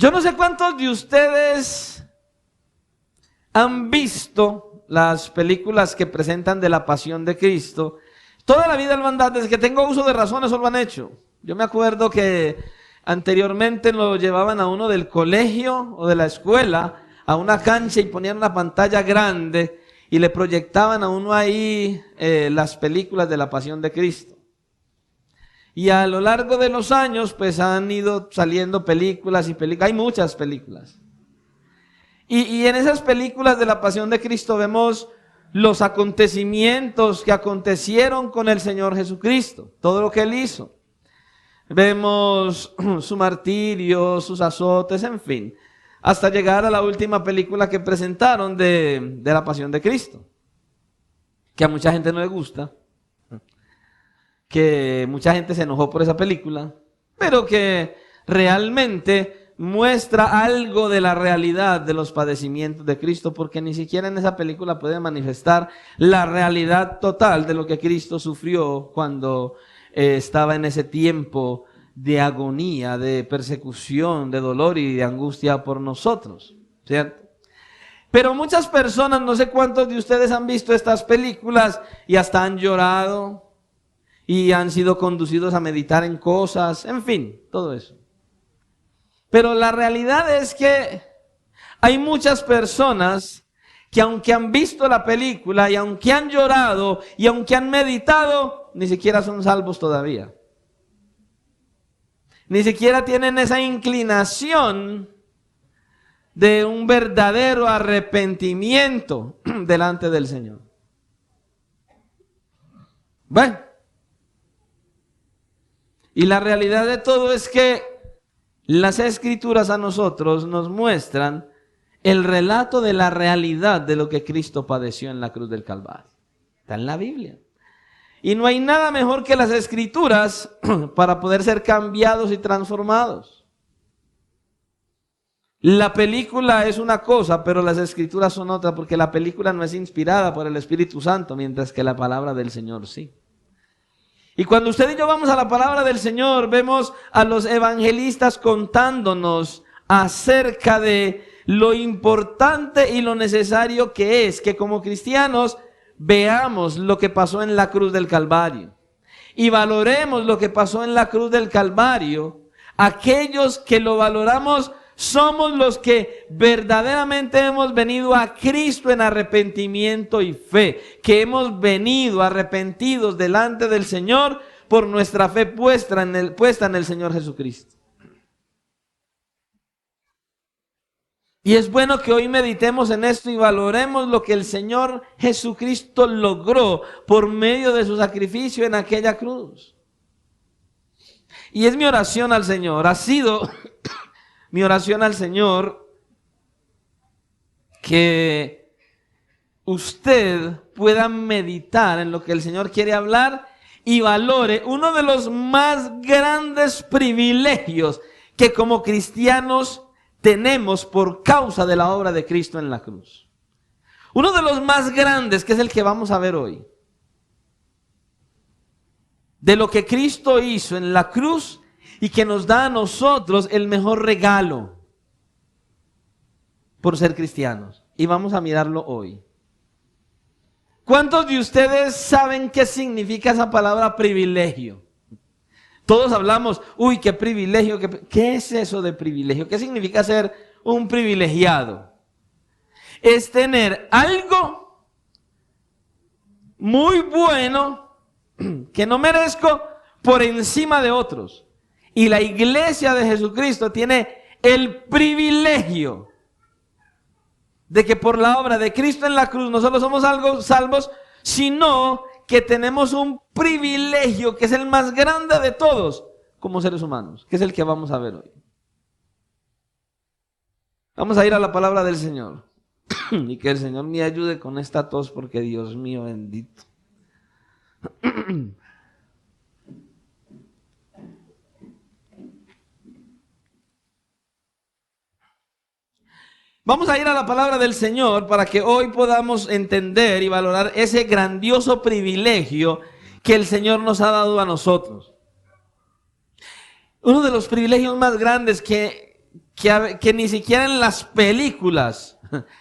Yo no sé cuántos de ustedes han visto las películas que presentan de la Pasión de Cristo. Toda la vida lo han dado, desde que tengo uso de razón, eso lo han hecho. Yo me acuerdo que anteriormente lo llevaban a uno del colegio o de la escuela a una cancha y ponían una pantalla grande y le proyectaban a uno ahí las películas de la Pasión de Cristo. Y a lo largo de los años pues han ido saliendo películas y películas, hay muchas películas. Y en esas películas de la Pasión de Cristo vemos los acontecimientos que acontecieron con el Señor Jesucristo, todo lo que Él hizo. Vemos su martirio, sus azotes, en fin, hasta llegar a la última película que presentaron de la Pasión de Cristo, que a mucha gente no le gusta, que mucha gente se enojó por esa película, pero que realmente muestra algo de la realidad de los padecimientos de Cristo, porque ni siquiera en esa película puede manifestar la realidad total de lo que Cristo sufrió cuando estaba en ese tiempo de agonía, de persecución, de dolor y de angustia por nosotros, ¿cierto? Pero muchas personas, no sé cuántos de ustedes han visto estas películas y hasta han llorado y han sido conducidos a meditar en cosas, en fin, todo eso. Pero la realidad es que hay muchas personas que aunque han visto la película y aunque han llorado y aunque han meditado, ni siquiera son salvos todavía. Ni siquiera tienen esa inclinación de un verdadero arrepentimiento delante del Señor. Bueno, y la realidad de todo es que las Escrituras a nosotros nos muestran el relato de la realidad de lo que Cristo padeció en la cruz del Calvario. Está en la Biblia. Y no hay nada mejor que las Escrituras para poder ser cambiados y transformados. La película es una cosa, pero las Escrituras son otra, porque la película no es inspirada por el Espíritu Santo, mientras que la palabra del Señor sí. Y cuando usted y yo vamos a la palabra del Señor, vemos a los evangelistas contándonos acerca de lo importante y lo necesario que es que como cristianos veamos lo que pasó en la cruz del Calvario y valoremos lo que pasó en la cruz del Calvario. Aquellos que lo valoramos somos los que verdaderamente hemos venido a Cristo en arrepentimiento y fe, que hemos venido arrepentidos delante del Señor por nuestra fe puesta en el Señor Jesucristo. Y es bueno que hoy meditemos en esto y valoremos lo que el Señor Jesucristo logró por medio de su sacrificio en aquella cruz. Y es mi oración al Señor, ha sido mi oración al Señor, que usted pueda meditar en lo que el Señor quiere hablar y valore uno de los más grandes privilegios que como cristianos tenemos por causa de la obra de Cristo en la cruz. Uno de los más grandes, que es el que vamos a ver hoy. De lo que Cristo hizo en la cruz y que nos da a nosotros el mejor regalo por ser cristianos. Y vamos a mirarlo hoy. ¿Cuántos de ustedes saben qué significa esa palabra privilegio? Todos hablamos, uy, qué privilegio. ¿Qué es eso de privilegio? ¿Qué significa ser un privilegiado? Es tener algo muy bueno que no merezco por encima de otros. Y la iglesia de Jesucristo tiene el privilegio de que por la obra de Cristo en la cruz no solo somos salvos, sino que tenemos un privilegio que es el más grande de todos como seres humanos, que es el que vamos a ver hoy. Vamos a ir a la palabra del Señor y que el Señor me ayude con esta tos, porque Dios mío bendito. Vamos a ir a la palabra del Señor para que hoy podamos entender y valorar ese grandioso privilegio que el Señor nos ha dado a nosotros. Uno de los privilegios más grandes que que ni siquiera en las películas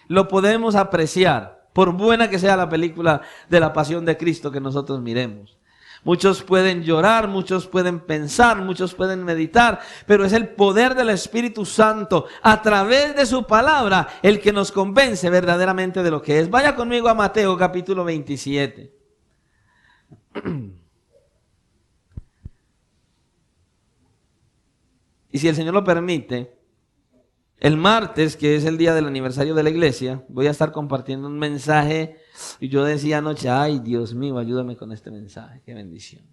lo podemos apreciar, por buena que sea la película de la Pasión de Cristo que nosotros miremos. Muchos pueden llorar, muchos pueden pensar, muchos pueden meditar, pero es el poder del Espíritu Santo a través de su palabra el que nos convence verdaderamente de lo que es. Vaya conmigo a Mateo capítulo 27. Y si el Señor lo permite, el martes, que es el día del aniversario de la iglesia, voy a estar compartiendo un mensaje. Y yo decía anoche, ay Dios mío, ayúdame con este mensaje, qué bendición.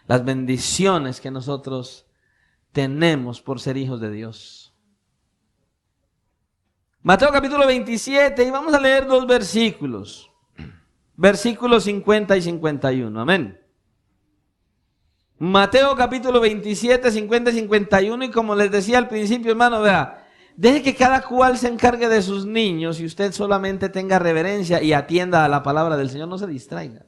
Las bendiciones que nosotros tenemos por ser hijos de Dios. Mateo capítulo 27, y vamos a leer 2 versículos. Versículos 50 y 51, amén. Mateo capítulo 27, 50 y 51, y como les decía al principio, hermano, vea, deje que cada cual se encargue de sus niños y usted solamente tenga reverencia y atienda a la palabra del Señor, no se distraiga.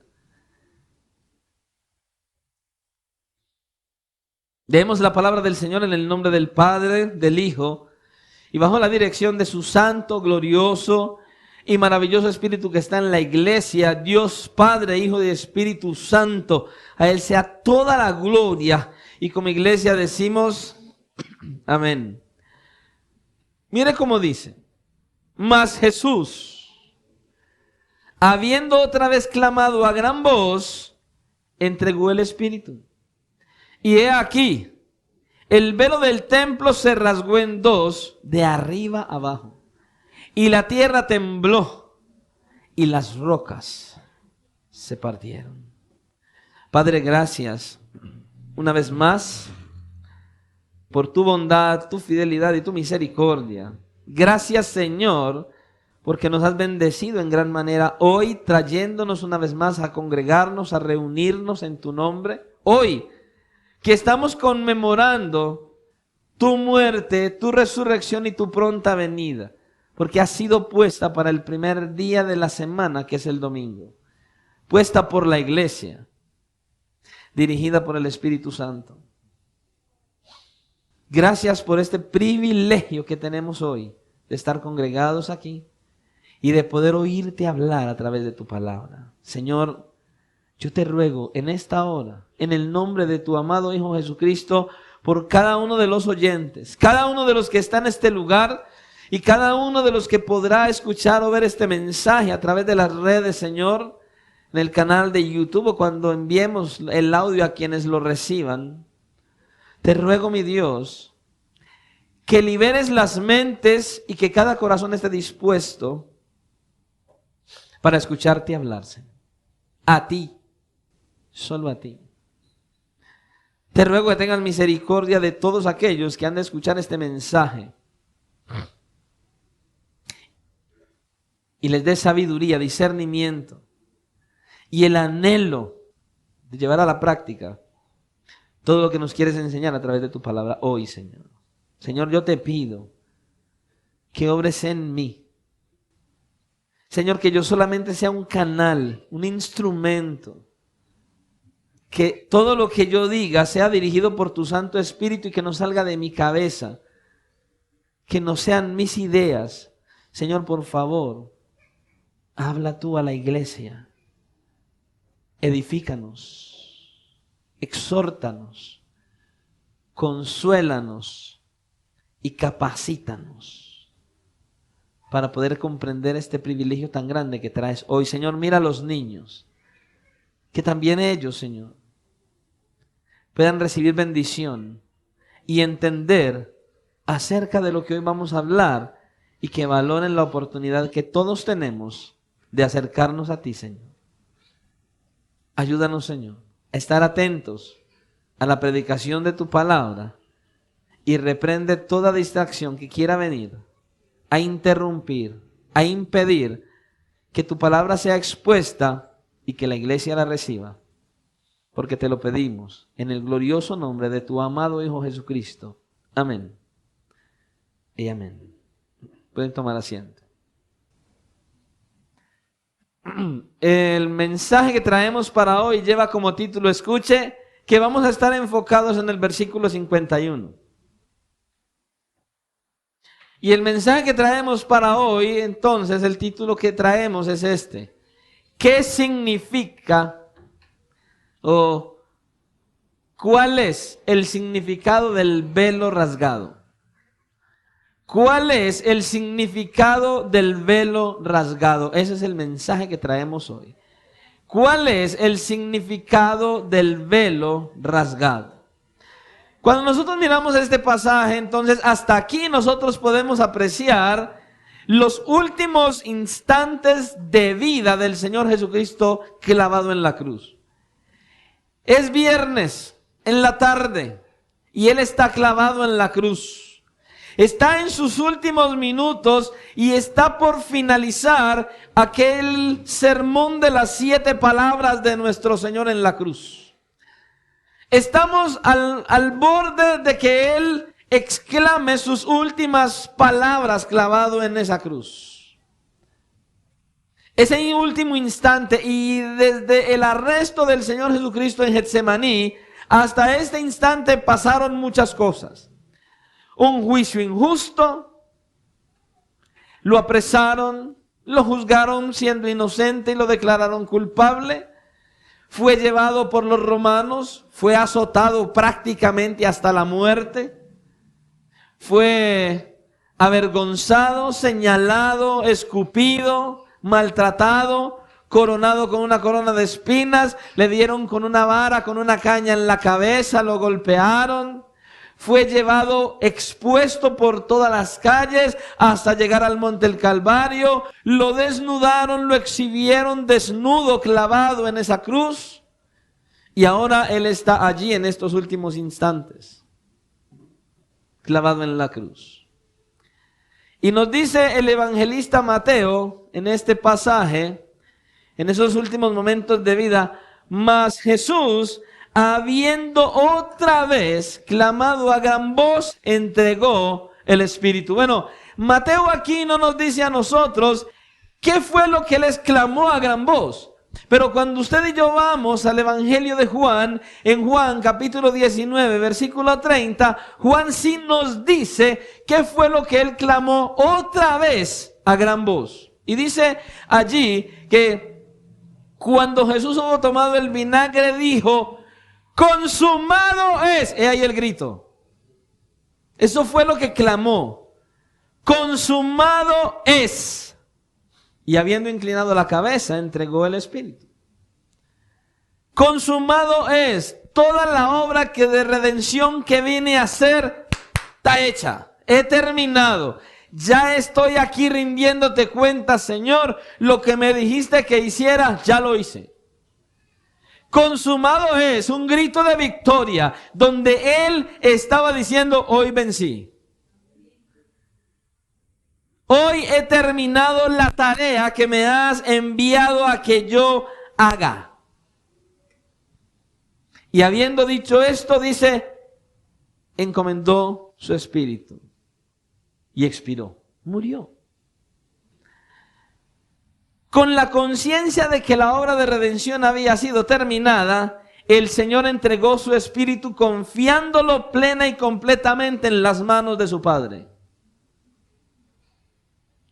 Leemos la palabra del Señor en el nombre del Padre, del Hijo, y bajo la dirección de su santo, glorioso y maravilloso Espíritu que está en la iglesia, Dios Padre, Hijo y Espíritu Santo. A Él sea toda la gloria. Y como iglesia decimos, amén. Mire cómo dice, mas Jesús, habiendo otra vez clamado a gran voz, entregó el Espíritu. Y he aquí, el velo del templo se rasgó en 2, de arriba abajo. Y la tierra tembló, y las rocas se partieron. Padre, gracias una vez más por tu bondad, tu fidelidad y tu misericordia. Gracias, Señor, porque nos has bendecido en gran manera hoy, trayéndonos una vez más a congregarnos, a reunirnos en tu nombre. Hoy que estamos conmemorando tu muerte, tu resurrección y tu pronta venida, porque ha sido puesta para el primer día de la semana, que es el domingo, puesta por la iglesia, dirigida por el Espíritu Santo. Gracias por este privilegio que tenemos hoy de estar congregados aquí y de poder oírte hablar a través de tu palabra. Señor, yo te ruego en esta hora, en el nombre de tu amado Hijo Jesucristo, por cada uno de los oyentes, cada uno de los que está en este lugar y cada uno de los que podrá escuchar o ver este mensaje a través de las redes, Señor, en el canal de YouTube o cuando enviemos el audio a quienes lo reciban. Te ruego, mi Dios, que liberes las mentes y que cada corazón esté dispuesto para escucharte hablar, Señor. A ti. Solo a ti. Te ruego que tengas misericordia de todos aquellos que han de escuchar este mensaje y les des sabiduría, discernimiento y el anhelo de llevar a la práctica todo lo que nos quieres enseñar a través de tu palabra hoy, Señor. Señor, yo te pido que obres en mí. Señor, que yo solamente sea un canal, un instrumento. Que todo lo que yo diga sea dirigido por tu Santo Espíritu y que no salga de mi cabeza. Que no sean mis ideas. Señor, por favor, habla tú a la iglesia. Edifícanos. Exhórtanos. Consuélanos. Y capacítanos. Para poder comprender este privilegio tan grande que traes hoy. Señor, mira a los niños. Que también ellos, Señor, puedan recibir bendición y entender acerca de lo que hoy vamos a hablar y que valoren la oportunidad que todos tenemos de acercarnos a ti, Señor. Ayúdanos, Señor, a estar atentos a la predicación de tu palabra y reprende toda distracción que quiera venir a interrumpir, a impedir que tu palabra sea expuesta y que la iglesia la reciba, porque te lo pedimos en el glorioso nombre de tu amado Hijo Jesucristo. Amén y amén. Pueden tomar asiento. El mensaje que traemos para hoy lleva como título, escuche, que vamos a estar enfocados en el versículo 51. Y el mensaje que traemos para hoy, entonces, el título que traemos es este. ¿Qué significa o cuál es el significado del velo rasgado? ¿Cuál es el significado del velo rasgado? Ese es el mensaje que traemos hoy. ¿Cuál es el significado del velo rasgado? Cuando nosotros miramos este pasaje, entonces hasta aquí nosotros podemos apreciar los últimos instantes de vida del Señor Jesucristo clavado en la cruz. Es viernes en la tarde y Él está clavado en la cruz. Está en sus últimos minutos y está por finalizar aquel sermón de las 7 palabras de nuestro Señor en la cruz. Estamos al borde de que Él exclame sus últimas palabras clavado en esa cruz. Ese último instante, y desde el arresto del Señor Jesucristo en Getsemaní hasta este instante pasaron muchas cosas. Un juicio injusto, lo apresaron, lo juzgaron siendo inocente y lo declararon culpable. Fue llevado por los romanos, fue azotado prácticamente hasta la muerte. Fue avergonzado, señalado, escupido, maltratado, coronado con una corona de espinas, le dieron con una vara, con una caña en la cabeza, lo golpearon. Fue llevado expuesto por todas las calles hasta llegar al monte del Calvario. Lo desnudaron, lo exhibieron desnudo, clavado en esa cruz. Y ahora Él está allí en estos últimos instantes, clavado en la cruz. Y nos dice el evangelista Mateo en este pasaje, en esos últimos momentos de vida, mas Jesús, habiendo otra vez clamado a gran voz, entregó el Espíritu. Bueno, Mateo aquí no nos dice a nosotros qué fue lo que Él exclamó a gran voz. Pero cuando usted y yo vamos al Evangelio de Juan, en Juan capítulo 19, versículo 30, Juan sí nos dice qué fue lo que Él clamó otra vez a gran voz. Y dice allí que cuando Jesús hubo tomado el vinagre, dijo: consumado es. He ahí el grito. Eso fue lo que clamó. Consumado es. Y habiendo inclinado la cabeza, entregó el Espíritu. Consumado es. Toda la obra que de redención que vine a hacer está hecha. He terminado. Ya estoy aquí rindiéndote cuenta, Señor. Lo que me dijiste que hiciera, ya lo hice. Consumado es, un grito de victoria, donde Él estaba diciendo: hoy vencí. Hoy he terminado la tarea que me has enviado a que yo haga. Y habiendo dicho esto, dice, encomendó su espíritu y expiró, murió. Con la conciencia de que la obra de redención había sido terminada, el Señor entregó su espíritu confiándolo plena y completamente en las manos de su Padre.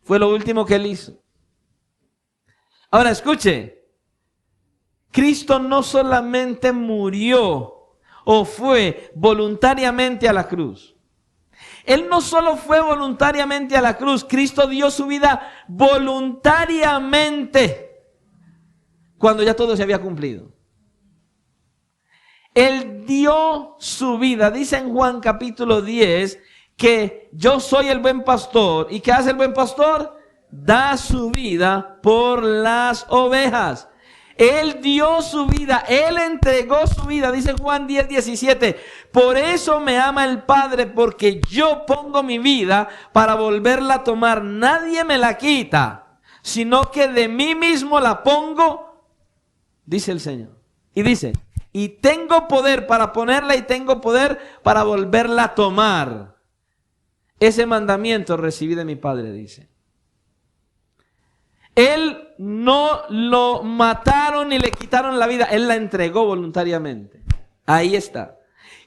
Fue lo último que Él hizo. Ahora escuche, Cristo no solamente murió o fue voluntariamente a la cruz. Él no solo fue voluntariamente a la cruz, Cristo dio su vida voluntariamente cuando ya todo se había cumplido. Él dio su vida, dice en Juan capítulo 10, que yo soy el buen pastor. ¿Y qué hace el buen pastor? Da su vida por las ovejas. Él dio su vida, Él entregó su vida, dice Juan 10:17. Por eso me ama el Padre, porque yo pongo mi vida para volverla a tomar. Nadie me la quita, sino que de mí mismo la pongo, dice el Señor. Y dice, y tengo poder para ponerla y tengo poder para volverla a tomar. Ese mandamiento recibí de mi Padre, dice. Él no lo mataron ni le quitaron la vida. Él la entregó voluntariamente. Ahí está.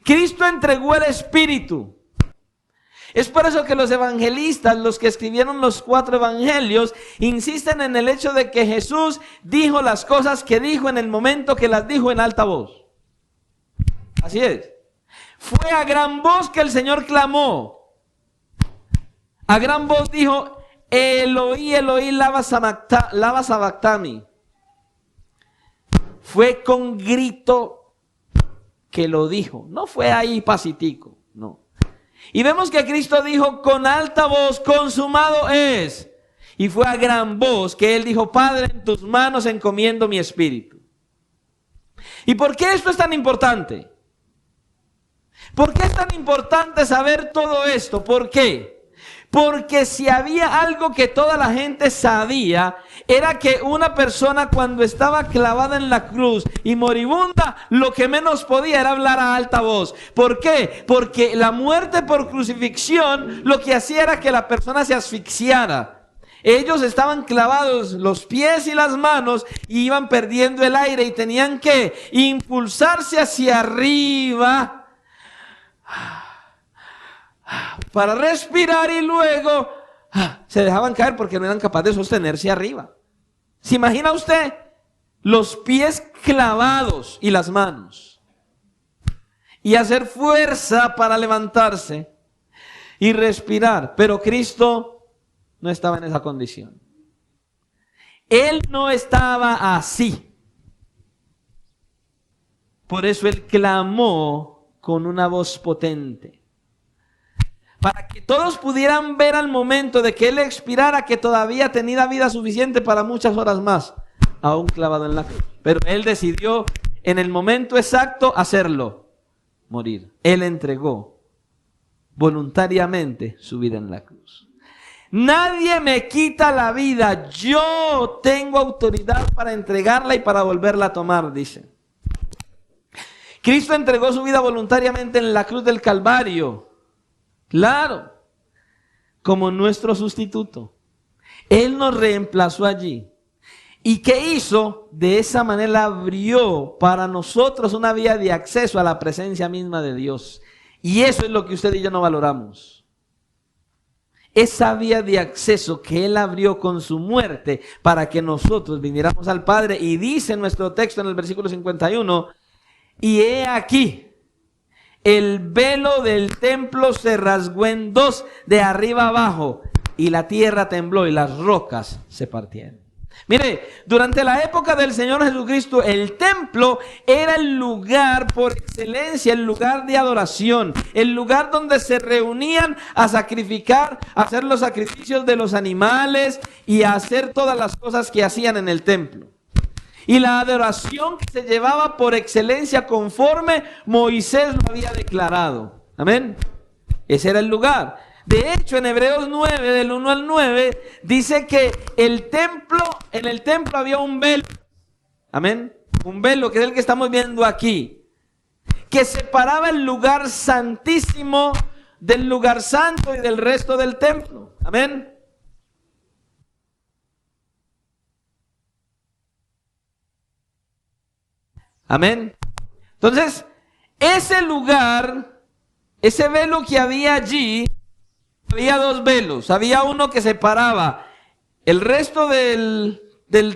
Cristo entregó el Espíritu. Es por eso que los evangelistas, los que escribieron los 4 evangelios, insisten en el hecho de que Jesús dijo las cosas que dijo en el momento que las dijo en alta voz. Así es. Fue a gran voz que el Señor clamó. A gran voz dijo, Eloí, Eloí, lama sabactani. Fue con grito que lo dijo. No fue ahí pasitico, no. Y vemos que Cristo dijo con alta voz, consumado es. Y fue a gran voz que Él dijo, Padre, en tus manos encomiendo mi espíritu. ¿Y por qué esto es tan importante? ¿Por qué es tan importante saber todo esto? ¿Por qué? Porque si había algo que toda la gente sabía, era que una persona cuando estaba clavada en la cruz y moribunda, lo que menos podía era hablar a alta voz. ¿Por qué? Porque la muerte por crucifixión lo que hacía era que la persona se asfixiara. Ellos estaban clavados los pies y las manos y iban perdiendo el aire y tenían que impulsarse hacia arriba para respirar y luego se dejaban caer porque no eran capaces de sostenerse arriba. ¿Se imagina usted los pies clavados y las manos? Y hacer fuerza para levantarse y respirar. Pero Cristo no estaba en esa condición. Él no estaba así. Por eso Él clamó con una voz potente. Para que todos pudieran ver al momento de que Él expirara que todavía tenía vida suficiente para muchas horas más, aún clavado en la cruz. Pero Él decidió en el momento exacto hacerlo, morir. Él entregó voluntariamente su vida en la cruz. Nadie me quita la vida, yo tengo autoridad para entregarla y para volverla a tomar, dice. Cristo entregó su vida voluntariamente en la cruz del Calvario. Claro, como nuestro sustituto. Él nos reemplazó allí. ¿Y qué hizo? De esa manera abrió para nosotros una vía de acceso a la presencia misma de Dios. Y eso es lo que usted y yo no valoramos. Esa vía de acceso que Él abrió con su muerte para que nosotros viniéramos al Padre. Y dice nuestro texto en el versículo 51, y he aquí, el velo del templo se rasgó en dos de arriba abajo y la tierra tembló y las rocas se partieron. Mire, durante la época del Señor Jesucristo, el templo era el lugar por excelencia, el lugar de adoración, el lugar donde se reunían a sacrificar, a hacer los sacrificios de los animales y a hacer todas las cosas que hacían en el templo. Y la adoración que se llevaba por excelencia conforme Moisés lo había declarado. Amén. Ese era el lugar. De hecho, en Hebreos 9, del 1 al 9, dice que en el templo había un velo. Amén. Un velo que es el que estamos viendo aquí. Que separaba el lugar santísimo del lugar santo y del resto del templo. Amén. Amén. Entonces, ese lugar, ese velo que había allí, había dos velos. Había uno que separaba el resto del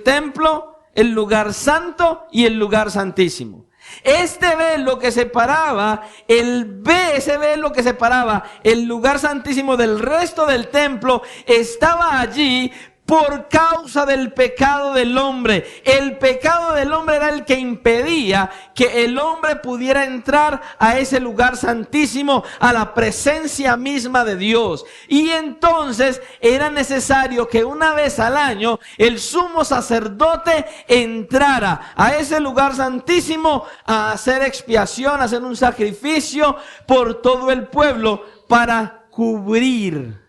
templo, el lugar santo y el lugar santísimo. Este velo que separaba, ese velo que separaba el lugar santísimo del resto del templo, estaba allí por causa del pecado del hombre. El pecado del hombre era el que impedía que el hombre pudiera entrar a ese lugar santísimo, a la presencia misma de Dios. Y entonces era necesario que una vez al año el sumo sacerdote entrara a ese lugar santísimo a hacer expiación, a hacer un sacrificio por todo el pueblo para cubrir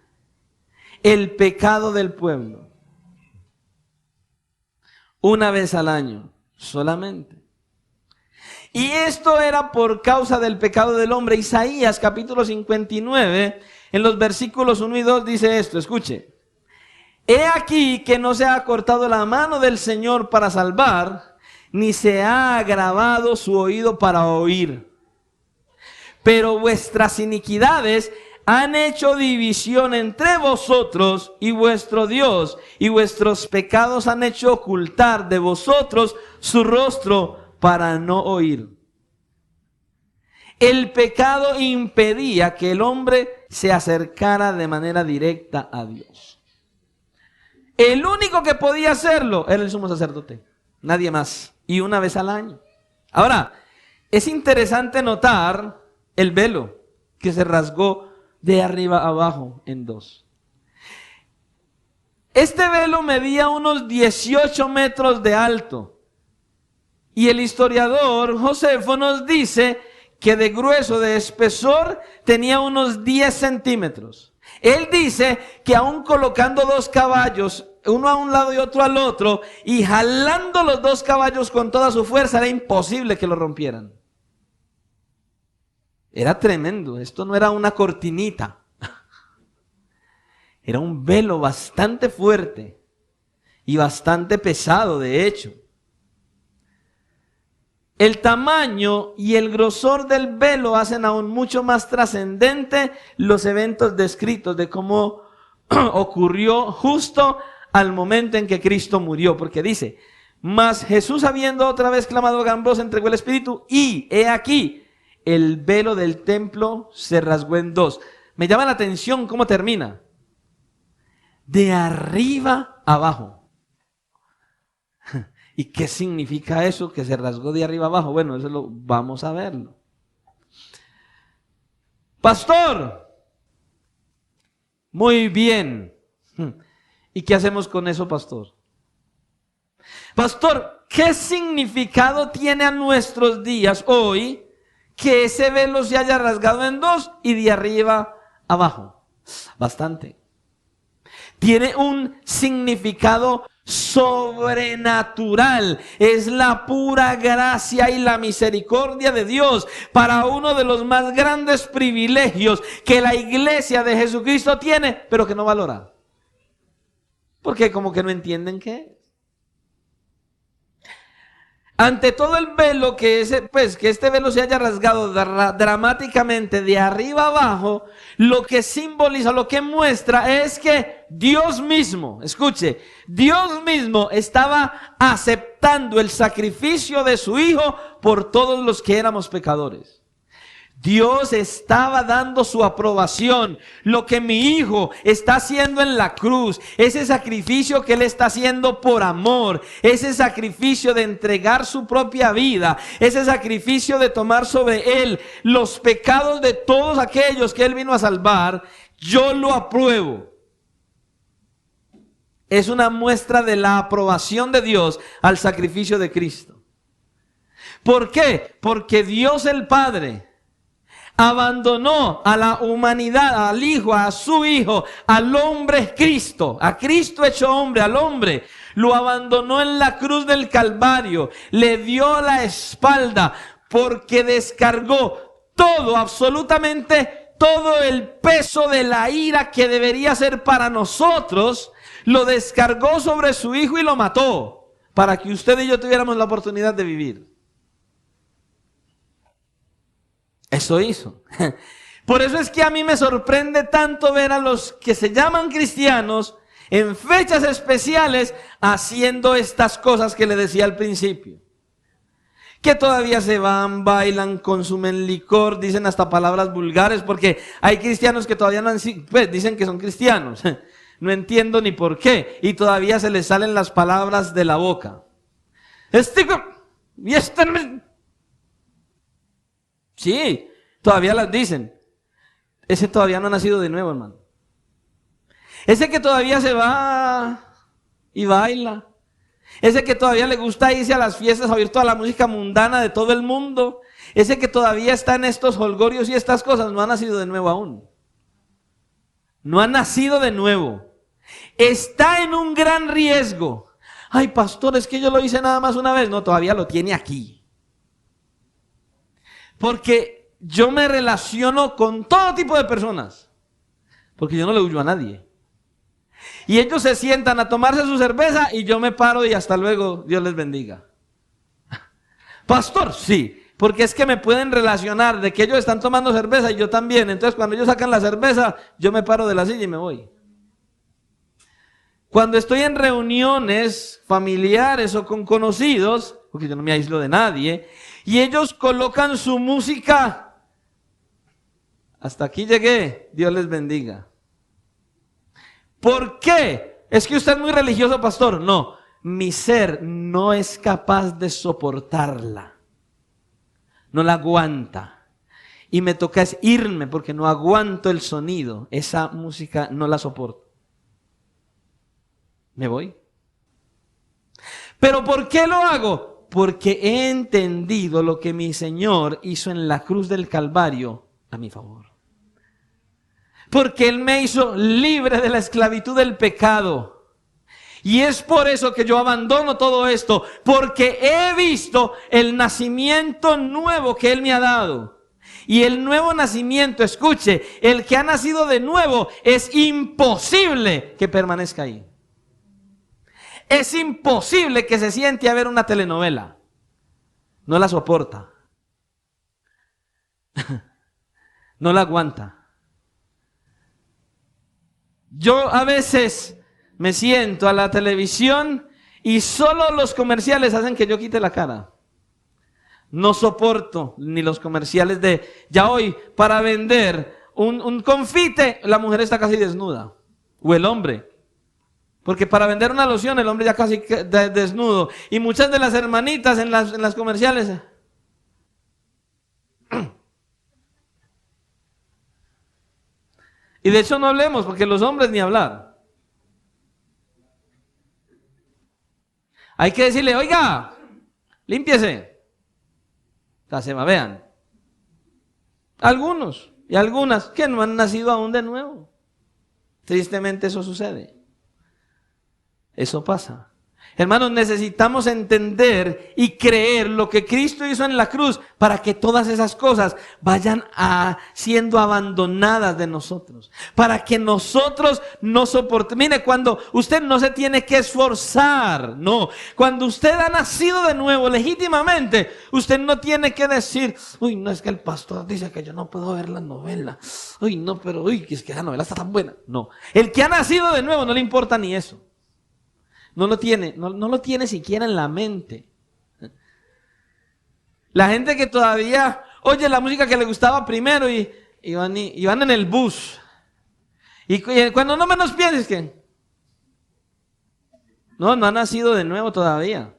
el pecado del pueblo. Una vez al año, solamente. Y esto era por causa del pecado del hombre. Isaías capítulo 59, en los versículos 1 y 2 dice esto, escuche. He aquí que no se ha cortado la mano del Señor para salvar, ni se ha agravado su oído para oír. Pero vuestras iniquidades han hecho división entre vosotros y vuestro Dios, y vuestros pecados han hecho ocultar de vosotros su rostro para no oír. El pecado impedía que el hombre se acercara de manera directa a Dios. El único que podía hacerlo era el sumo sacerdote, nadie más, y una vez al año. Ahora, es interesante notar el velo que se rasgó de arriba a abajo en dos. Este velo medía unos 18 metros de alto, y el historiador Josefo nos dice que de grueso, de espesor, tenía unos 10 centímetros. Él dice que aún colocando dos caballos, uno a un lado y otro al otro, y jalando los dos caballos con toda su fuerza, era imposible que lo rompieran. Era tremendo, esto no era una cortinita. Era un velo bastante fuerte y bastante pesado, de hecho. El tamaño y el grosor del velo hacen aún mucho más trascendente los eventos descritos de cómo ocurrió justo al momento en que Cristo murió. Porque dice, mas Jesús habiendo otra vez clamado a gran voz entregó el Espíritu y he aquí, el velo del templo se rasgó en dos. Me llama la atención cómo termina. De arriba abajo. ¿Y qué significa eso que se rasgó de arriba abajo? Bueno, eso lo vamos a verlo. Pastor, muy bien. ¿Y qué hacemos con eso, pastor? Pastor, ¿qué significado tiene a nuestros días hoy que ese velo se haya rasgado en dos y de arriba abajo? Bastante. Tiene un significado sobrenatural. Es la pura gracia y la misericordia de Dios para uno de los más grandes privilegios que la iglesia de Jesucristo tiene, pero que no valora. Porque como que no entienden qué es. Ante todo el velo que este velo se haya rasgado dramáticamente de arriba abajo, lo que simboliza, lo que muestra es que Dios mismo, escuche, Dios mismo estaba aceptando el sacrificio de su Hijo por todos los que éramos pecadores. Dios estaba dando su aprobación. Lo que mi hijo está haciendo en la cruz, ese sacrificio que él está haciendo por amor, ese sacrificio de entregar su propia vida, ese sacrificio de tomar sobre él los pecados de todos aquellos que él vino a salvar, yo lo apruebo. Es una muestra de la aprobación de Dios al sacrificio de Cristo. ¿Por qué? Porque Dios el Padre abandonó a la humanidad, al Hijo, a su Hijo, al hombre Cristo, a Cristo hecho hombre, al hombre. Lo abandonó en la cruz del Calvario, le dio la espalda porque descargó todo, absolutamente todo el peso de la ira que debería ser para nosotros, lo descargó sobre su Hijo y lo mató para que usted y yo tuviéramos la oportunidad de vivir. Eso hizo. Por eso es que a mí me sorprende tanto ver a los que se llaman cristianos en fechas especiales haciendo estas cosas que le decía al principio. Que todavía se van, bailan, consumen licor, dicen hasta palabras vulgares, porque hay cristianos que todavía no dicen que son cristianos. No entiendo ni por qué. Y todavía se les salen las palabras de la boca. Sí, todavía las dicen. Ese todavía no ha nacido de nuevo, hermano. Ese que todavía se va y baila. Ese que todavía le gusta irse a las fiestas a oír toda la música mundana de todo el mundo. Ese que todavía está en estos jolgorios y estas cosas, no ha nacido de nuevo aún. No ha nacido de nuevo. Está en un gran riesgo. Ay, pastor, es que yo lo hice nada más una vez. No, todavía lo tiene aquí. Porque yo me relaciono con todo tipo de personas. Porque yo no le huyo a nadie. Y ellos se sientan a tomarse su cerveza y yo me paro y hasta luego, Dios les bendiga. Pastor, sí. Porque es que me pueden relacionar de que ellos están tomando cerveza y yo también. Entonces cuando ellos sacan la cerveza, yo me paro de la silla y me voy. Cuando estoy en reuniones familiares o con conocidos, porque yo no me aíslo de nadie, y ellos colocan su música, hasta aquí llegué, Dios les bendiga. ¿Por qué? Es que usted es muy religioso, pastor. No, mi ser no es capaz de soportarla. No la aguanta. Y me toca irme porque no aguanto el sonido. Esa música no la soporto. Me voy. ¿Pero por qué lo hago? Porque he entendido lo que mi Señor hizo en la cruz del Calvario a mi favor. Porque Él me hizo libre de la esclavitud del pecado. Y es por eso que yo abandono todo esto, porque he visto el nacimiento nuevo que Él me ha dado. Y el nuevo nacimiento, escuche, el que ha nacido de nuevo, es imposible que permanezca ahí. Es imposible que se siente a ver una telenovela. No la soporta. No la aguanta. Yo a veces me siento a la televisión y solo los comerciales hacen que yo quite la cara. No soporto ni los comerciales de, ya hoy, para vender un confite, la mujer está casi desnuda. O el hombre. Porque para vender una loción, el hombre ya casi desnudo. Y muchas de las hermanitas en las comerciales. Y de hecho no hablemos, porque los hombres ni hablar. Hay que decirle, oiga, límpiese. Se va, vean. Algunos y algunas que no han nacido aún de nuevo. Tristemente eso sucede. Eso pasa. Hermanos, necesitamos entender y creer lo que Cristo hizo en la cruz para que todas esas cosas vayan siendo abandonadas de nosotros. Para que nosotros no soportemos. Mire, cuando usted no se tiene que esforzar, no. Cuando usted ha nacido de nuevo legítimamente, usted no tiene que decir, uy, no, es que el pastor dice que yo no puedo ver la novela. Uy, no, pero uy, es que esa novela está tan buena. No. El que ha nacido de nuevo no le importa ni eso. No lo tiene siquiera en la mente. La gente que todavía oye la música que le gustaba primero y van en el bus. Y cuando no menos pienses que no ha nacido de nuevo todavía.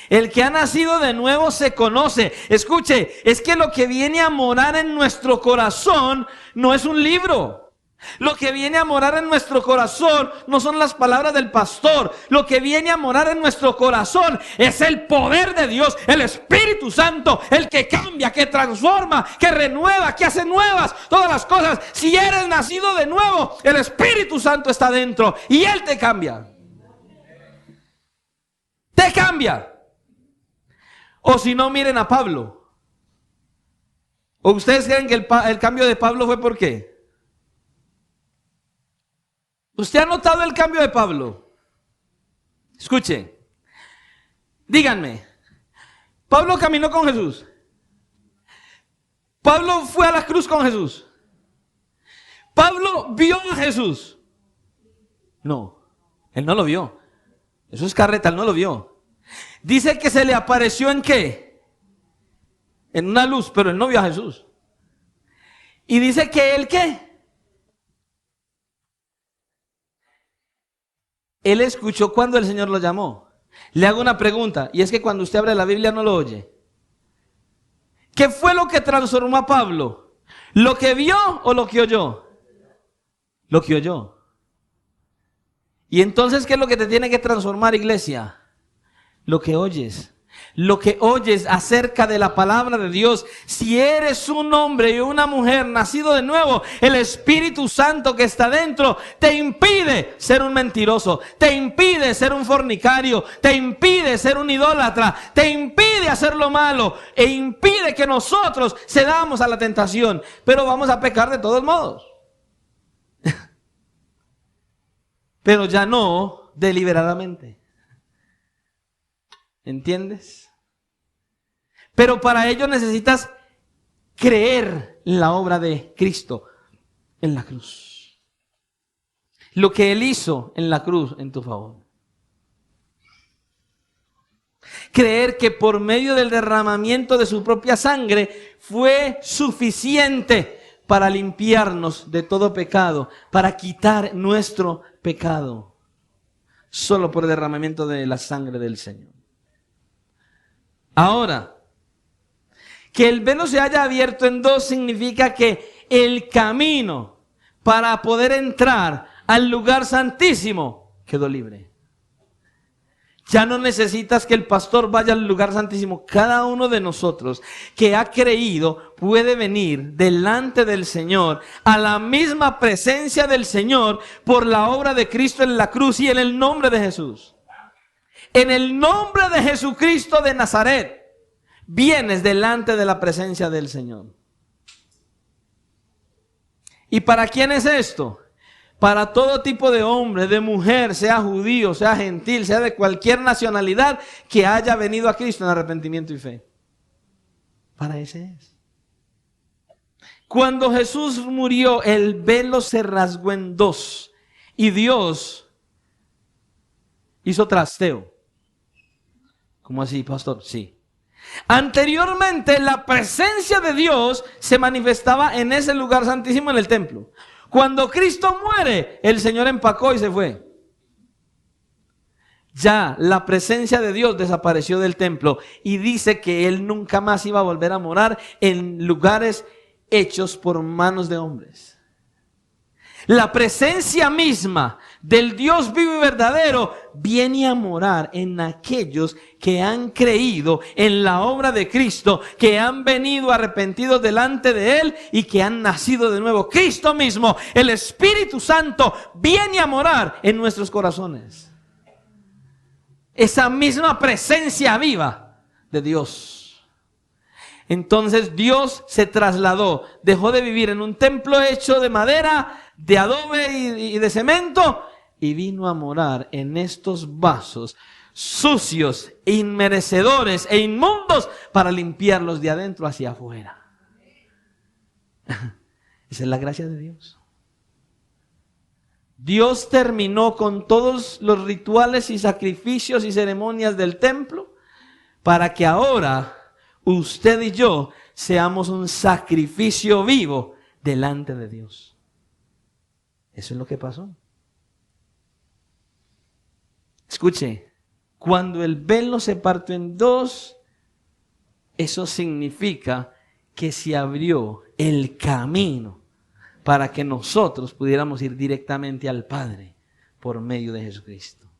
El que ha nacido de nuevo se conoce. Escuche, es que lo que viene a morar en nuestro corazón no es un libro. Lo que viene a morar en nuestro corazón no son las palabras del pastor. Lo que viene a morar en nuestro corazón es el poder de Dios, el Espíritu Santo, el que cambia, que transforma, que renueva, que hace nuevas todas las cosas. Si eres nacido de nuevo, el Espíritu Santo está dentro y Él te cambia. Te cambia. O si no, miren a Pablo. ¿O ustedes creen que el cambio de Pablo fue por qué? ¿Usted ha notado el cambio de Pablo? Escuche, díganme, Pablo caminó con Jesús. Pablo fue a la cruz con Jesús. Pablo vio a Jesús. No, él no lo vio. Eso es carreta, él no lo vio. Dice que se le apareció ¿en qué? En una luz, pero él no vio a Jesús. Y dice que él ¿qué? Él escuchó cuando el Señor lo llamó. Le hago una pregunta, y es que cuando usted abre la Biblia no lo oye. ¿Qué fue lo que transformó a Pablo? ¿Lo que vio o lo que oyó? Lo que oyó. Y entonces, ¿qué es lo que te tiene que transformar, iglesia? Lo que oyes. Lo que oyes acerca de la palabra de Dios. Si eres un hombre y una mujer nacido de nuevo, el Espíritu Santo que está dentro te impide ser un mentiroso, te impide ser un fornicario, te impide ser un idólatra, te impide hacer lo malo e impide que nosotros cedamos a la tentación. Pero vamos a pecar de todos modos. Pero ya no deliberadamente. ¿Entiendes? Pero para ello necesitas creer en la obra de Cristo en la cruz. Lo que Él hizo en la cruz en tu favor. Creer que por medio del derramamiento de su propia sangre fue suficiente para limpiarnos de todo pecado, para quitar nuestro pecado. Solo por el derramamiento de la sangre del Señor. Ahora, que el velo se haya abierto en dos significa que el camino para poder entrar al lugar santísimo quedó libre. Ya no necesitas que el pastor vaya al lugar santísimo. Cada uno de nosotros que ha creído puede venir delante del Señor a la misma presencia del Señor por la obra de Cristo en la cruz y en el nombre de Jesús. En el nombre de Jesucristo de Nazaret, vienes delante de la presencia del Señor. ¿Y para quién es esto? Para todo tipo de hombre, de mujer, sea judío, sea gentil, sea de cualquier nacionalidad que haya venido a Cristo en arrepentimiento y fe. Para ese es. Cuando Jesús murió, el velo se rasgó en dos y Dios hizo trasteo. ¿Cómo así, pastor? Sí. Anteriormente, la presencia de Dios se manifestaba en ese lugar santísimo en el templo. Cuando Cristo muere, el Señor empacó y se fue. Ya la presencia de Dios desapareció del templo y dice que Él nunca más iba a volver a morar en lugares hechos por manos de hombres. La presencia misma del Dios vivo y verdadero viene a morar en aquellos que han creído en la obra de Cristo, que han venido arrepentidos delante de Él y que han nacido de nuevo. Cristo mismo, el Espíritu Santo, viene a morar en nuestros corazones. Esa misma presencia viva de Dios. Entonces Dios se trasladó, dejó de vivir en un templo hecho de madera, de adobe y de cemento, y vino a morar en estos vasos sucios, inmerecedores e inmundos para limpiarlos de adentro hacia afuera. Esa es la gracia de Dios. Dios terminó con todos los rituales y sacrificios y ceremonias del templo para que ahora usted y yo seamos un sacrificio vivo delante de Dios. Eso es lo que pasó. Escuche, cuando el velo se partió en dos, eso significa que se abrió el camino para que nosotros pudiéramos ir directamente al Padre por medio de Jesucristo.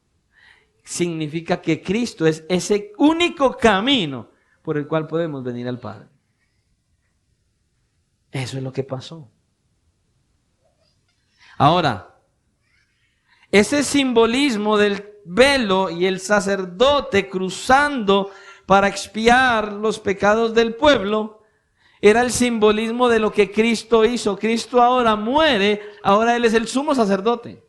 Significa que Cristo es ese único camino por el cual podemos venir al Padre. Eso es lo que pasó. Ahora, ese simbolismo del velo y el sacerdote cruzando para expiar los pecados del pueblo era el simbolismo de lo que Cristo hizo. Cristo ahora muere, ahora Él es el sumo sacerdote.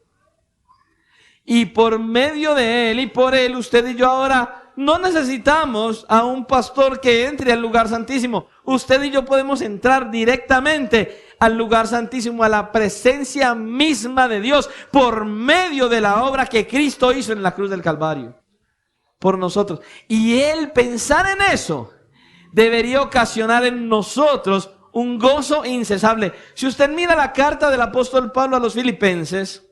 Y por medio de Él y por Él, usted y yo ahora no necesitamos a un pastor que entre al lugar santísimo. Usted y yo podemos entrar directamente al lugar santísimo, a la presencia misma de Dios, por medio de la obra que Cristo hizo en la cruz del Calvario, por nosotros. Y el pensar en eso debería ocasionar en nosotros un gozo incesable. Si usted mira la carta del apóstol Pablo a los Filipenses,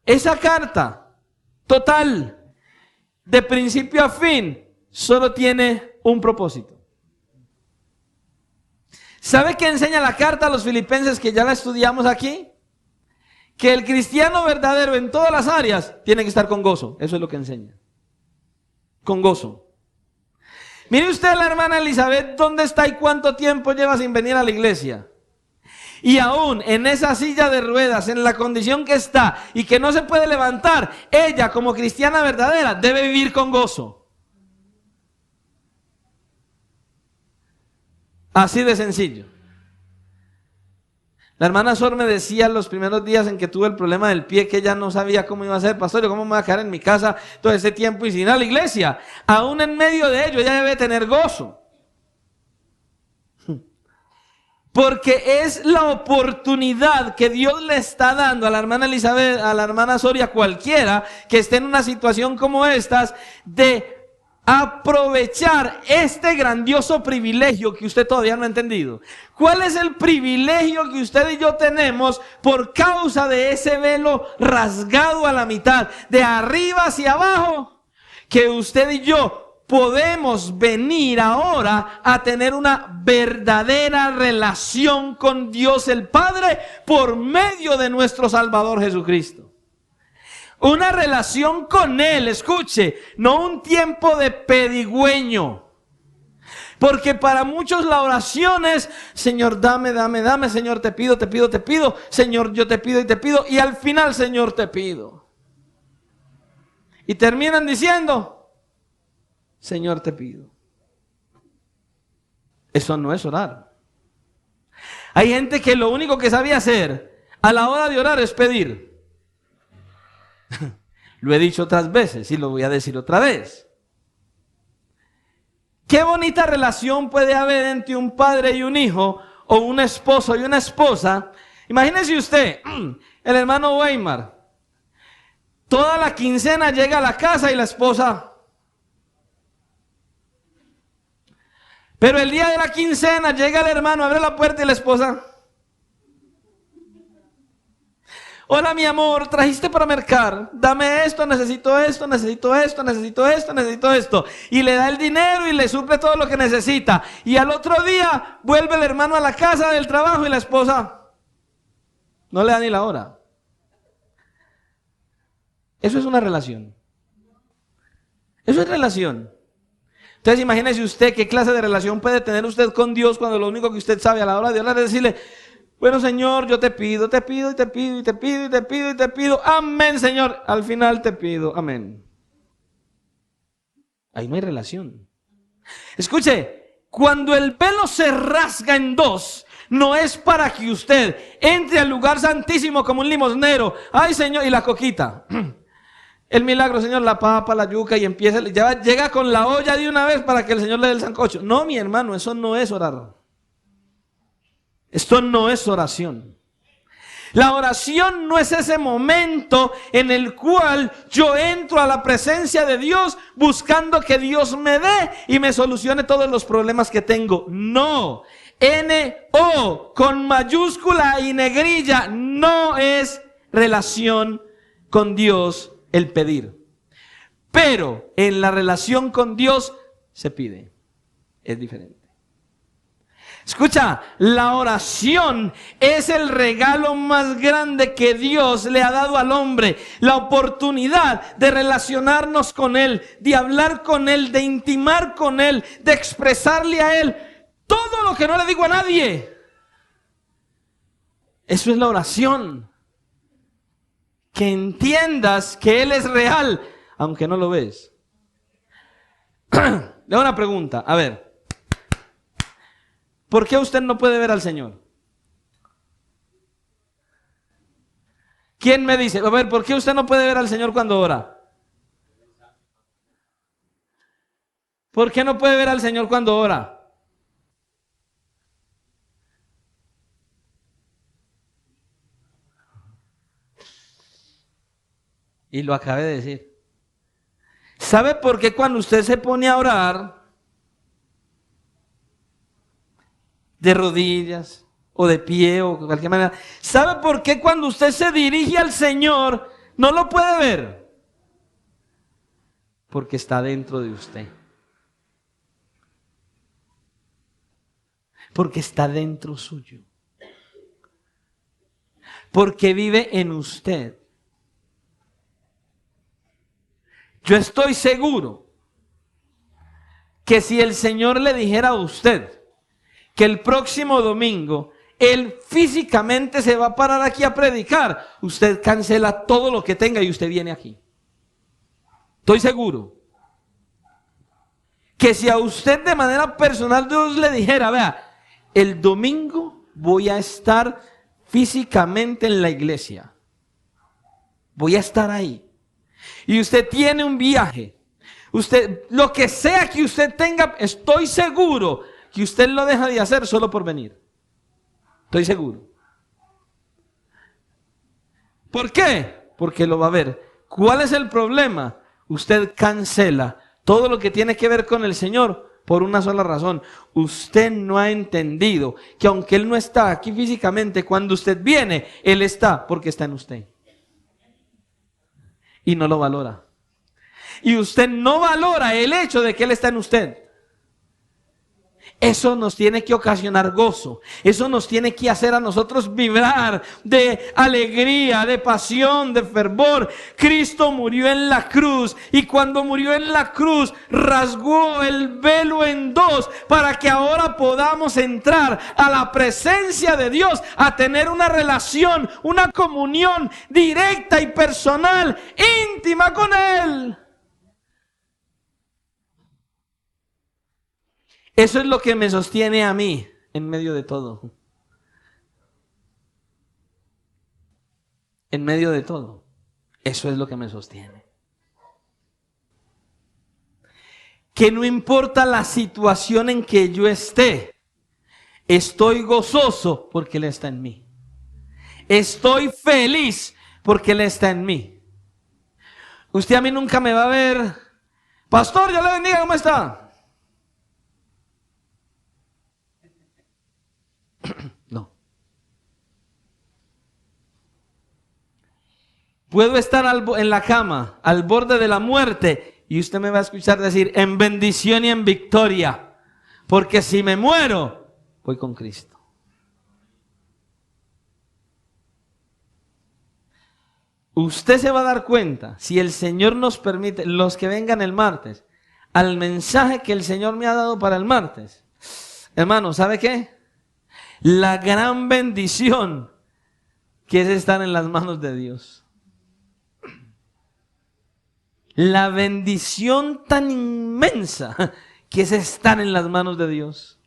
esa carta total, de principio a fin, solo tiene un propósito. ¿Sabe qué enseña la carta a los Filipenses, que ya la estudiamos aquí? Que el cristiano verdadero en todas las áreas tiene que estar con gozo. Eso es lo que enseña. Con gozo. Mire usted, la hermana Elizabeth, ¿dónde está y cuánto tiempo lleva sin venir a la iglesia? Y aún en esa silla de ruedas, en la condición que está y que no se puede levantar, ella como cristiana verdadera debe vivir con gozo. Así de sencillo. La hermana Sor me decía los primeros días en que tuve el problema del pie que ella no sabía cómo iba a ser. Pastor, ¿cómo me voy a quedar en mi casa todo ese tiempo y sin ir a la iglesia? Aún en medio de ello ella debe tener gozo. Porque es la oportunidad que Dios le está dando a la hermana Elizabeth, a la hermana Soria, cualquiera que esté en una situación como estas, de aprovechar este grandioso privilegio que usted todavía no ha entendido. ¿Cuál es el privilegio que usted y yo tenemos por causa de ese velo rasgado a la mitad, de arriba hacia abajo? Que usted y yo podemos venir ahora a tener una verdadera relación con Dios el Padre por medio de nuestro Salvador Jesucristo. Una relación con Él, escuche, no un tiempo de pedigüeño. Porque para muchos la oración es, Señor, dame, dame, dame, Señor, te pido, te pido, te pido, Señor, yo te pido y te pido, y al final, Señor, te pido. Y terminan diciendo, Señor, te pido. Eso no es orar. Hay gente que lo único que sabe hacer a la hora de orar es pedir. Lo he dicho otras veces y lo voy a decir otra vez. Qué bonita relación puede haber entre un padre y un hijo, o un esposo y una esposa. Imagínese usted, el hermano Weimar, toda la quincena llega a la casa y la esposa... Pero el día de la quincena llega el hermano, abre la puerta y la esposa: hola mi amor, trajiste para mercar, dame esto, necesito esto, necesito esto, necesito esto, necesito esto. Y le da el dinero y le suple todo lo que necesita. Y al otro día vuelve el hermano a la casa del trabajo y la esposa no le da ni la hora. Eso es una relación. Eso es relación. Entonces imagínese usted qué clase de relación puede tener usted con Dios cuando lo único que usted sabe a la hora de orar es decirle: bueno, Señor, yo te pido, te pido, y te pido, y te pido, y te pido, y te pido. Amén, Señor. Al final te pido, amén. Ahí no hay relación. Escuche, cuando el velo se rasga en dos, no es para que usted entre al lugar santísimo como un limosnero. Ay, Señor, y la coquita. El milagro, Señor, la papa, la yuca, y empieza, ya llega con la olla de una vez para que el Señor le dé el sancocho. No, mi hermano, eso no es orar. Esto no es oración. La oración no es ese momento en el cual yo entro a la presencia de Dios buscando que Dios me dé y me solucione todos los problemas que tengo. No. N-O con mayúscula y negrilla no es relación con Dios el pedir. Pero en la relación con Dios se pide. Es diferente. Escucha, la oración es el regalo más grande que Dios le ha dado al hombre. La oportunidad de relacionarnos con Él, de hablar con Él, de intimar con Él, de expresarle a Él todo lo que no le digo a nadie. Eso es la oración. Que entiendas que Él es real, aunque no lo ves. Le hago una pregunta, a ver. ¿Por qué usted no puede ver al Señor? ¿Quién me dice? A ver, ¿por qué usted no puede ver al Señor cuando ora? ¿Por qué no puede ver al Señor cuando ora? Y lo acabé de decir. ¿Sabe por qué cuando usted se pone a orar de rodillas o de pie o de cualquier manera, sabe por qué cuando usted se dirige al Señor no lo puede ver? Porque está dentro de usted. Porque está dentro suyo. Porque vive en usted. Yo estoy seguro que si el Señor le dijera a usted que el próximo domingo Él físicamente se va a parar aquí a predicar, usted cancela todo lo que tenga y usted viene aquí. Estoy seguro que si a usted de manera personal Dios le dijera: vea, el domingo voy a estar físicamente en la iglesia, voy a estar ahí, y usted tiene un viaje, usted, lo que sea que usted tenga, estoy seguro que usted lo deja de hacer solo por venir. Estoy seguro. ¿Por qué? Porque lo va a ver. ¿Cuál es el problema? Usted cancela todo lo que tiene que ver con el Señor por una sola razón. Usted no ha entendido que aunque Él no está aquí físicamente, cuando usted viene, Él está porque está en usted. Y no lo valora. Y usted no valora el hecho de que Él está en usted. Eso nos tiene que ocasionar gozo. Eso nos tiene que hacer a nosotros vibrar de alegría, de pasión, de fervor. Cristo murió en la cruz y cuando murió en la cruz rasgó el velo en dos para que ahora podamos entrar a la presencia de Dios, a tener una relación, una comunión directa y personal, íntima con Él. Eso es lo que me sostiene a mí en medio de todo. En medio de todo. Eso es lo que me sostiene. Que no importa la situación en que yo esté, estoy gozoso porque Él está en mí. Estoy feliz porque Él está en mí. Usted a mí nunca me va a ver, pastor, Dios le bendiga, ¿cómo está? No. Puedo estar en la cama, al borde de la muerte, y usted me va a escuchar decir, en bendición y en victoria, porque si me muero, voy con Cristo. Usted se va a dar cuenta, si el Señor nos permite, los que vengan el martes, al mensaje que el Señor me ha dado para el martes. Hermano, ¿sabe qué? La gran bendición que es estar en las manos de Dios. La bendición tan inmensa que es estar en las manos de Dios.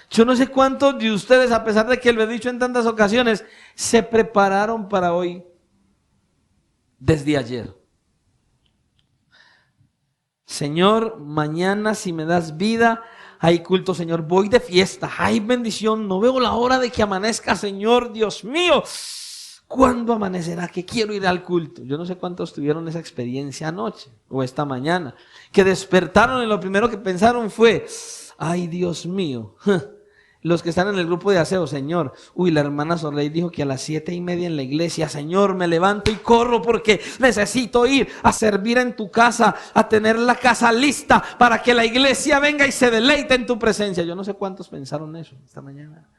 Yo no sé cuántos de ustedes, a pesar de que lo he dicho en tantas ocasiones, se prepararon para hoy desde ayer. Señor, mañana si me das vida, hay culto, Señor, voy de fiesta, hay bendición, no veo la hora de que amanezca, Señor, Dios mío. ¿Cuándo amanecerá? Que quiero ir al culto. Yo no sé cuántos tuvieron esa experiencia anoche o esta mañana, que despertaron y lo primero que pensaron fue, ay Dios mío, los que están en el grupo de aseo, Señor, uy, la hermana Sorley dijo que a las 7:30 en la iglesia, Señor, me levanto y corro porque necesito ir a servir en tu casa, a tener la casa lista para que la iglesia venga y se deleite en tu presencia. Yo no sé cuántos pensaron eso esta mañana.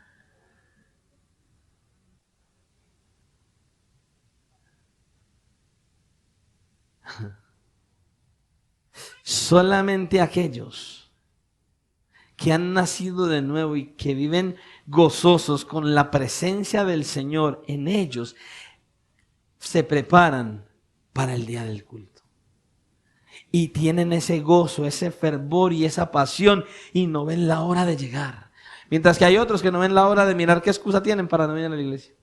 Solamente aquellos que han nacido de nuevo y que viven gozosos con la presencia del Señor en ellos, se preparan para el día del culto. Y tienen ese gozo, ese fervor y esa pasión y no ven la hora de llegar. Mientras que hay otros que no ven la hora de mirar qué excusa tienen para no ir a la iglesia.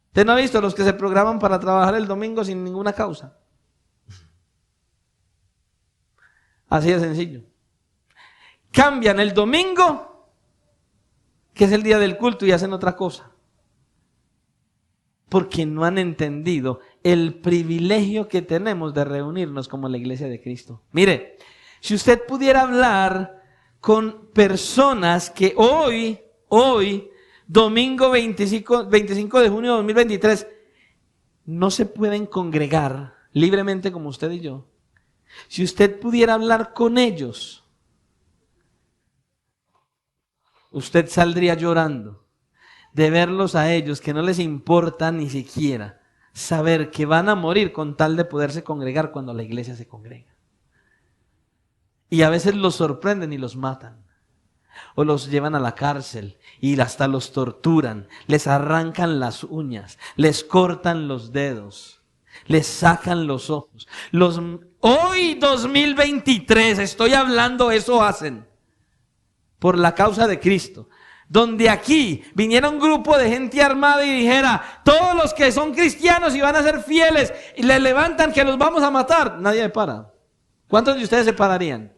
¿Usted no ha visto los que se programan para trabajar el domingo sin ninguna causa? Así de sencillo. Cambian el domingo, que es el día del culto, y hacen otra cosa. Porque no han entendido el privilegio que tenemos de reunirnos como la iglesia de Cristo. Mire, si usted pudiera hablar con personas que hoy, domingo 25 de junio de 2023, no se pueden congregar libremente como usted y yo. Si usted pudiera hablar con ellos, usted saldría llorando de verlos a ellos que no les importa ni siquiera saber que van a morir con tal de poderse congregar cuando la iglesia se congrega. Y a veces los sorprenden y los matan. O los llevan a la cárcel y hasta los torturan, les arrancan las uñas, les cortan los dedos, les sacan los ojos. Hoy 2023, estoy hablando, eso hacen por la causa de Cristo. Donde aquí viniera un grupo de gente armada y dijera, todos los que son cristianos y van a ser fieles, y le levantan que los vamos a matar, nadie me para. ¿Cuántos de ustedes se pararían?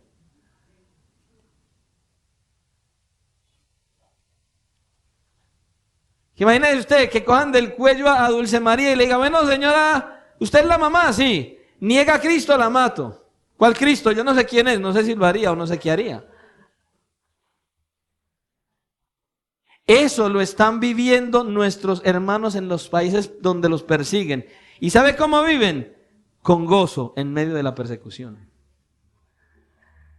Que imagínese usted que cojan del cuello a Dulce María y le diga, bueno señora, ¿usted es la mamá? Sí. Niega a Cristo, la mato. ¿Cuál Cristo? Yo no sé quién es, no sé si lo haría o no sé qué haría. Eso lo están viviendo nuestros hermanos en los países donde los persiguen. ¿Y sabe cómo viven? Con gozo en medio de la persecución.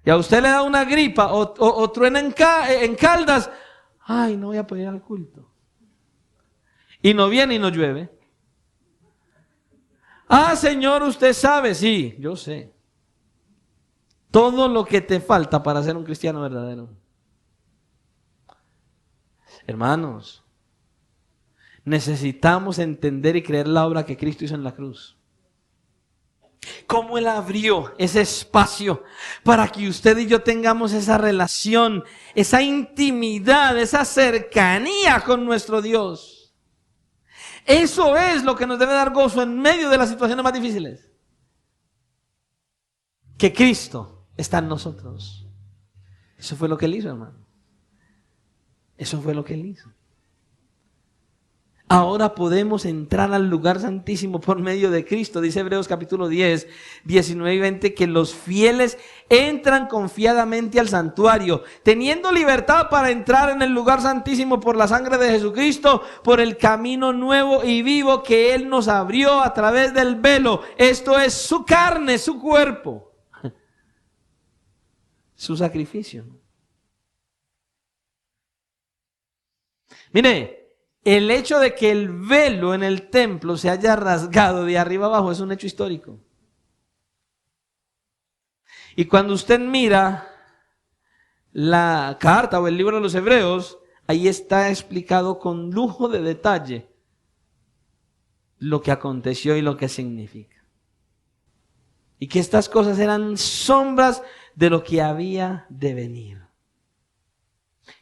Y a usted le da una gripa o truena en Caldas. Ay, no voy a poder ir al culto. Y no viene y no llueve. Ah, Señor, usted sabe. Sí, yo sé. Todo lo que te falta para ser un cristiano verdadero. Hermanos, necesitamos entender y creer la obra que Cristo hizo en la cruz. Cómo Él abrió ese espacio para que usted y yo tengamos esa relación, esa intimidad, esa cercanía con nuestro Dios. Eso es lo que nos debe dar gozo en medio de las situaciones más difíciles. Que Cristo está en nosotros. Eso fue lo que Él hizo, hermano. Eso fue lo que Él hizo. Ahora podemos entrar al lugar santísimo por medio de Cristo. Dice Hebreos capítulo 10, 19 y 20 que los fieles entran confiadamente al santuario, teniendo libertad para entrar en el lugar santísimo por la sangre de Jesucristo, por el camino nuevo y vivo que Él nos abrió a través del velo. Esto es su carne, su cuerpo, su sacrificio. Mire, el hecho de que el velo en el templo se haya rasgado de arriba abajo es un hecho histórico. Y cuando usted mira la carta o el libro de los Hebreos, ahí está explicado con lujo de detalle lo que aconteció y lo que significa. Y que estas cosas eran sombras de lo que había de venir.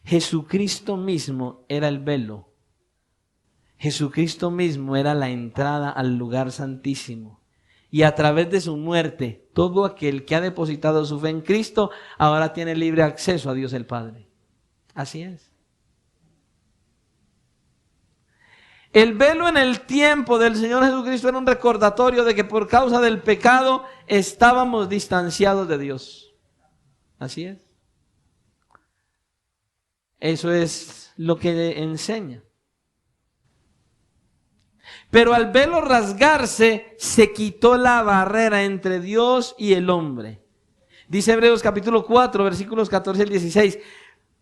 Jesucristo mismo era el velo. Jesucristo mismo era la entrada al lugar santísimo. Y a través de su muerte, todo aquel que ha depositado su fe en Cristo, ahora tiene libre acceso a Dios el Padre. Así es. El velo en el tiempo del Señor Jesucristo era un recordatorio de que por causa del pecado estábamos distanciados de Dios. Así es. Eso es lo que enseña. Pero al velo rasgarse, se quitó la barrera entre Dios y el hombre. Dice Hebreos capítulo 4, versículos 14 al 16.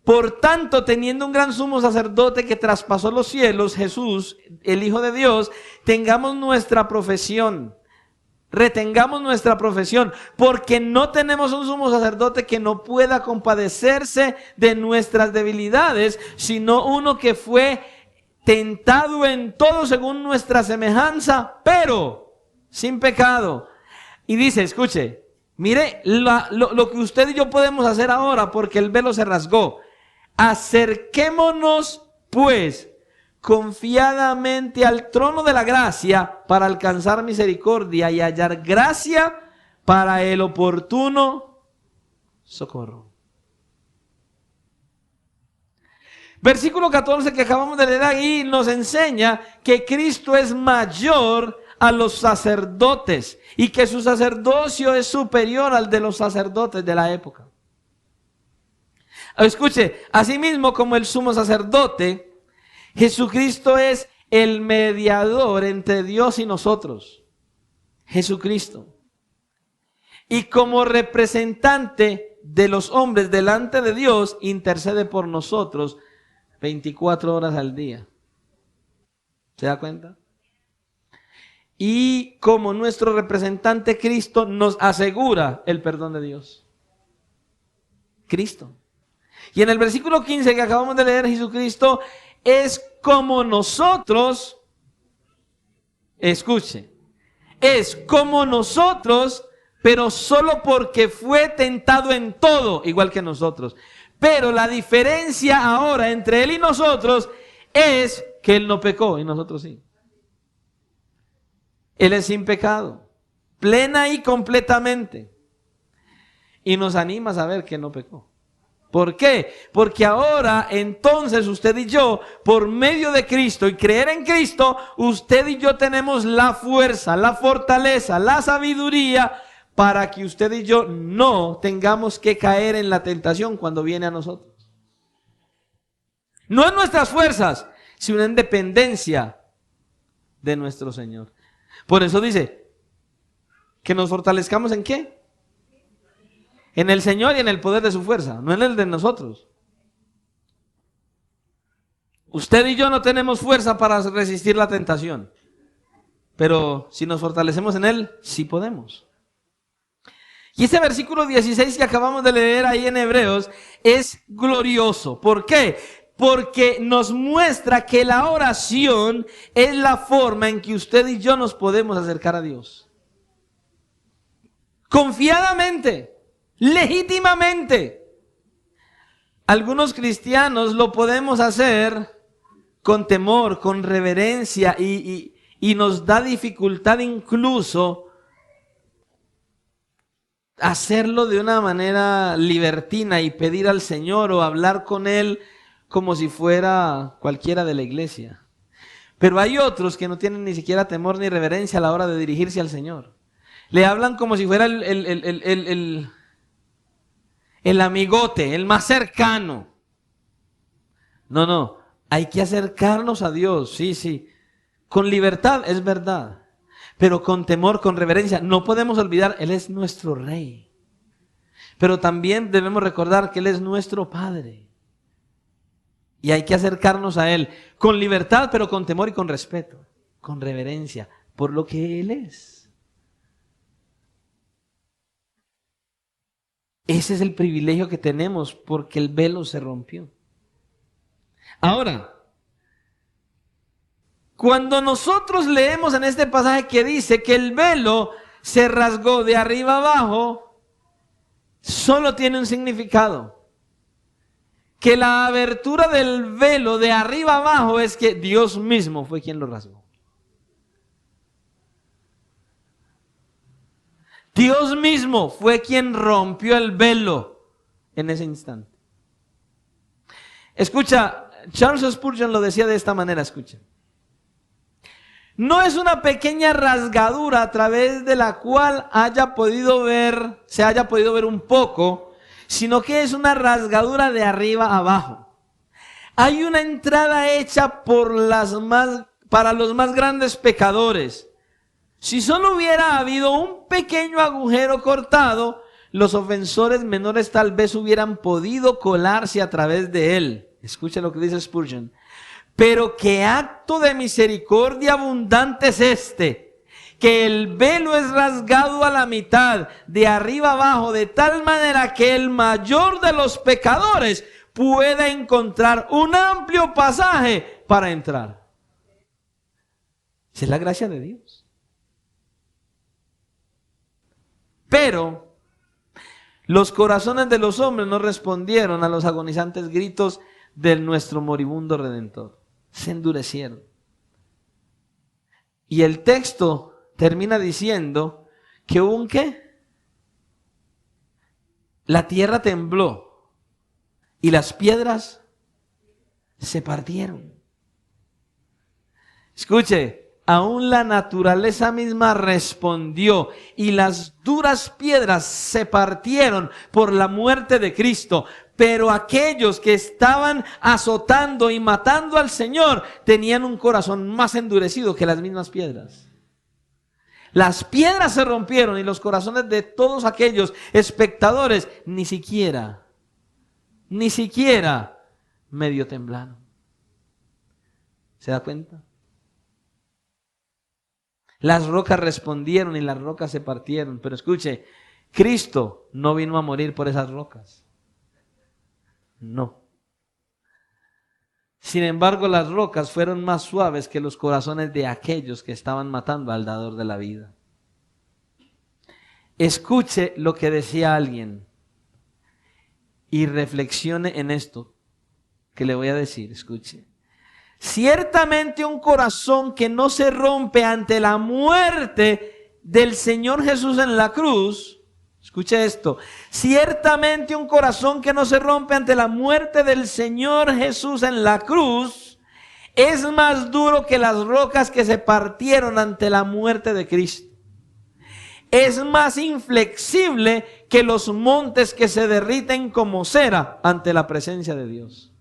Por tanto, teniendo un gran sumo sacerdote que traspasó los cielos, Jesús, el Hijo de Dios, tengamos nuestra profesión. Retengamos nuestra profesión, porque no tenemos un sumo sacerdote que no pueda compadecerse de nuestras debilidades, sino uno que fue tentado en todo según nuestra semejanza, pero sin pecado. Y dice, escuche, mire lo que usted y yo podemos hacer ahora porque el velo se rasgó. Acerquémonos pues confiadamente al trono de la gracia para alcanzar misericordia y hallar gracia para el oportuno socorro. Versículo 14 que acabamos de leer ahí nos enseña que Cristo es mayor a los sacerdotes y que su sacerdocio es superior al de los sacerdotes de la época. Escuche, asimismo como el sumo sacerdote, Jesucristo es el mediador entre Dios y nosotros. Jesucristo. Y como representante de los hombres delante de Dios, intercede por nosotros 24 horas al día. ¿Se da cuenta? Y como nuestro representante Cristo nos asegura el perdón de Dios. Cristo. Y en el versículo 15 que acabamos de leer, Jesucristo es como nosotros, escuche, es como nosotros, pero solo porque fue tentado en todo, igual que nosotros. Pero la diferencia ahora entre Él y nosotros es que Él no pecó y nosotros sí. Él es sin pecado, plena y completamente. Y nos anima a saber que no pecó. ¿Por qué? Porque ahora entonces usted y yo, por medio de Cristo y creer en Cristo, usted y yo tenemos la fuerza, la fortaleza, la sabiduría para que usted y yo no tengamos que caer en la tentación cuando viene a nosotros. No en nuestras fuerzas, sino en dependencia de nuestro Señor. Por eso dice, que nos fortalezcamos ¿en qué? En el Señor y en el poder de su fuerza, no en el de nosotros. Usted y yo no tenemos fuerza para resistir la tentación, pero si nos fortalecemos en Él, sí podemos. Y ese versículo 16 que acabamos de leer ahí en Hebreos es glorioso. ¿Por qué? Porque nos muestra que la oración es la forma en que usted y yo nos podemos acercar a Dios. Confiadamente, legítimamente. Algunos cristianos lo podemos hacer con temor, con reverencia y nos da dificultad incluso hacerlo de una manera libertina y pedir al Señor o hablar con Él como si fuera cualquiera de la iglesia. Pero hay otros que no tienen ni siquiera temor ni reverencia a la hora de dirigirse al Señor. Le hablan como si fuera el amigote, el más cercano. No, hay que acercarnos a Dios, sí. Con libertad, es verdad. Pero con temor, con reverencia. No podemos olvidar, Él es nuestro Rey. Pero también debemos recordar que Él es nuestro Padre. Y hay que acercarnos a Él con libertad, pero con temor y con respeto, con reverencia, por lo que Él es. Ese es el privilegio que tenemos porque el velo se rompió. Ahora, cuando nosotros leemos en este pasaje que dice que el velo se rasgó de arriba abajo, solo tiene un significado. Que la abertura del velo de arriba abajo es que Dios mismo fue quien lo rasgó. Dios mismo fue quien rompió el velo en ese instante. Escucha, Charles Spurgeon lo decía de esta manera, escucha. No es una pequeña rasgadura a través de la cual se haya podido ver un poco, sino que es una rasgadura de arriba a abajo. Hay una entrada hecha para los más grandes pecadores. Si solo hubiera habido un pequeño agujero cortado, los ofensores menores tal vez hubieran podido colarse a través de él. Escucha lo que dice Spurgeon. Pero qué acto de misericordia abundante es este, que el velo es rasgado a la mitad, de arriba abajo, de tal manera que el mayor de los pecadores pueda encontrar un amplio pasaje para entrar. Esa es la gracia de Dios. Pero los corazones de los hombres no respondieron a los agonizantes gritos de nuestro moribundo Redentor. Se endurecieron. Y el texto termina diciendo que hubo un ¿qué? La tierra tembló y las piedras se partieron. Escuche, aún la naturaleza misma respondió y las duras piedras se partieron por la muerte de Cristo. Pero aquellos que estaban azotando y matando al Señor tenían un corazón más endurecido que las mismas piedras. Las piedras se rompieron y los corazones de todos aquellos espectadores ni siquiera medio temblaron. ¿Se da cuenta? Las rocas respondieron y las rocas se partieron. Pero escuche, Cristo no vino a morir por esas rocas. No. Sin embargo, las rocas fueron más suaves que los corazones de aquellos que estaban matando al dador de la vida. Escuche lo que decía alguien y reflexione en esto que le voy a decir. Escuche. Ciertamente un corazón que no se rompe ante la muerte del Señor Jesús en la cruz Escuche esto. Ciertamente un corazón que no se rompe ante la muerte del Señor Jesús en la cruz es más duro que las rocas que se partieron ante la muerte de Cristo. Es más inflexible que los montes que se derriten como cera ante la presencia de Dios.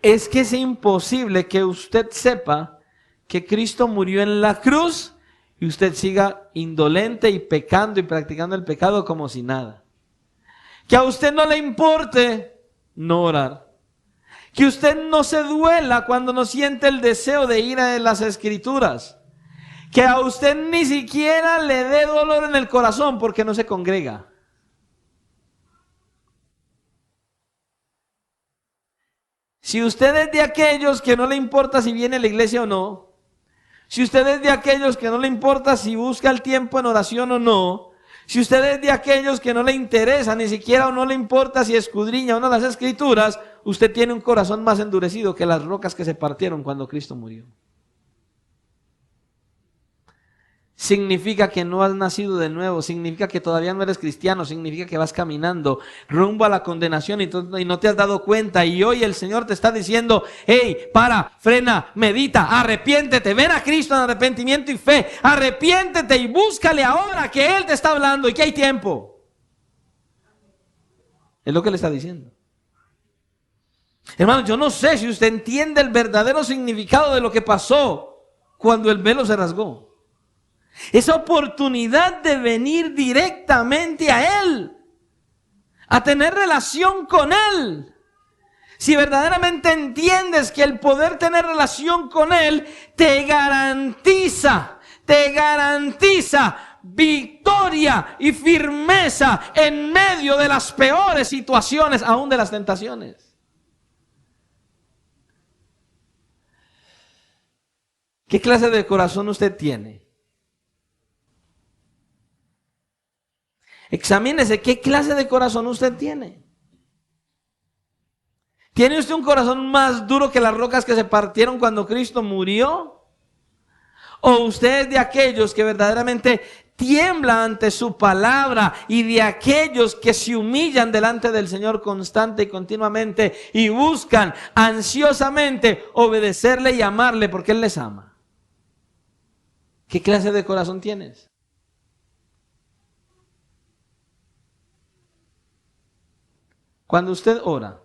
Es que es imposible que usted sepa que Cristo murió en la cruz y usted siga indolente y pecando y practicando el pecado como si nada. Que a usted no le importe no orar. Que usted no se duela cuando no siente el deseo de ir a las Escrituras. Que a usted ni siquiera le dé dolor en el corazón porque no se congrega. Si usted es de aquellos que no le importa si viene a la iglesia o no, si usted es de aquellos que no le importa si busca el tiempo en oración o no, si usted es de aquellos que no le interesa ni siquiera o no le importa si escudriña o no las Escrituras, usted tiene un corazón más endurecido que las rocas que se partieron cuando Cristo murió. Significa que no has nacido de nuevo, significa que todavía no eres cristiano, significa que vas caminando rumbo a la condenación y no te has dado cuenta. Y hoy el Señor te está diciendo: hey, para, frena, medita, arrepiéntete, ven a Cristo en arrepentimiento y fe, arrepiéntete y búscale ahora que Él te está hablando y que hay tiempo. Es lo que le está diciendo. Hermano, yo no sé si usted entiende el verdadero significado de lo que pasó cuando el velo se rasgó. Esa oportunidad de venir directamente a Él, a tener relación con Él. Si verdaderamente entiendes que el poder tener relación con Él te garantiza victoria y firmeza en medio de las peores situaciones, aún de las tentaciones. ¿Qué clase de corazón usted tiene? Examínese qué clase de corazón usted tiene. ¿Tiene usted un corazón más duro que las rocas que se partieron cuando Cristo murió? ¿O usted es de aquellos que verdaderamente tiemblan ante su palabra y de aquellos que se humillan delante del Señor constante y continuamente y buscan ansiosamente obedecerle y amarle porque Él les ama? ¿Qué clase de corazón tienes? Cuando usted ora,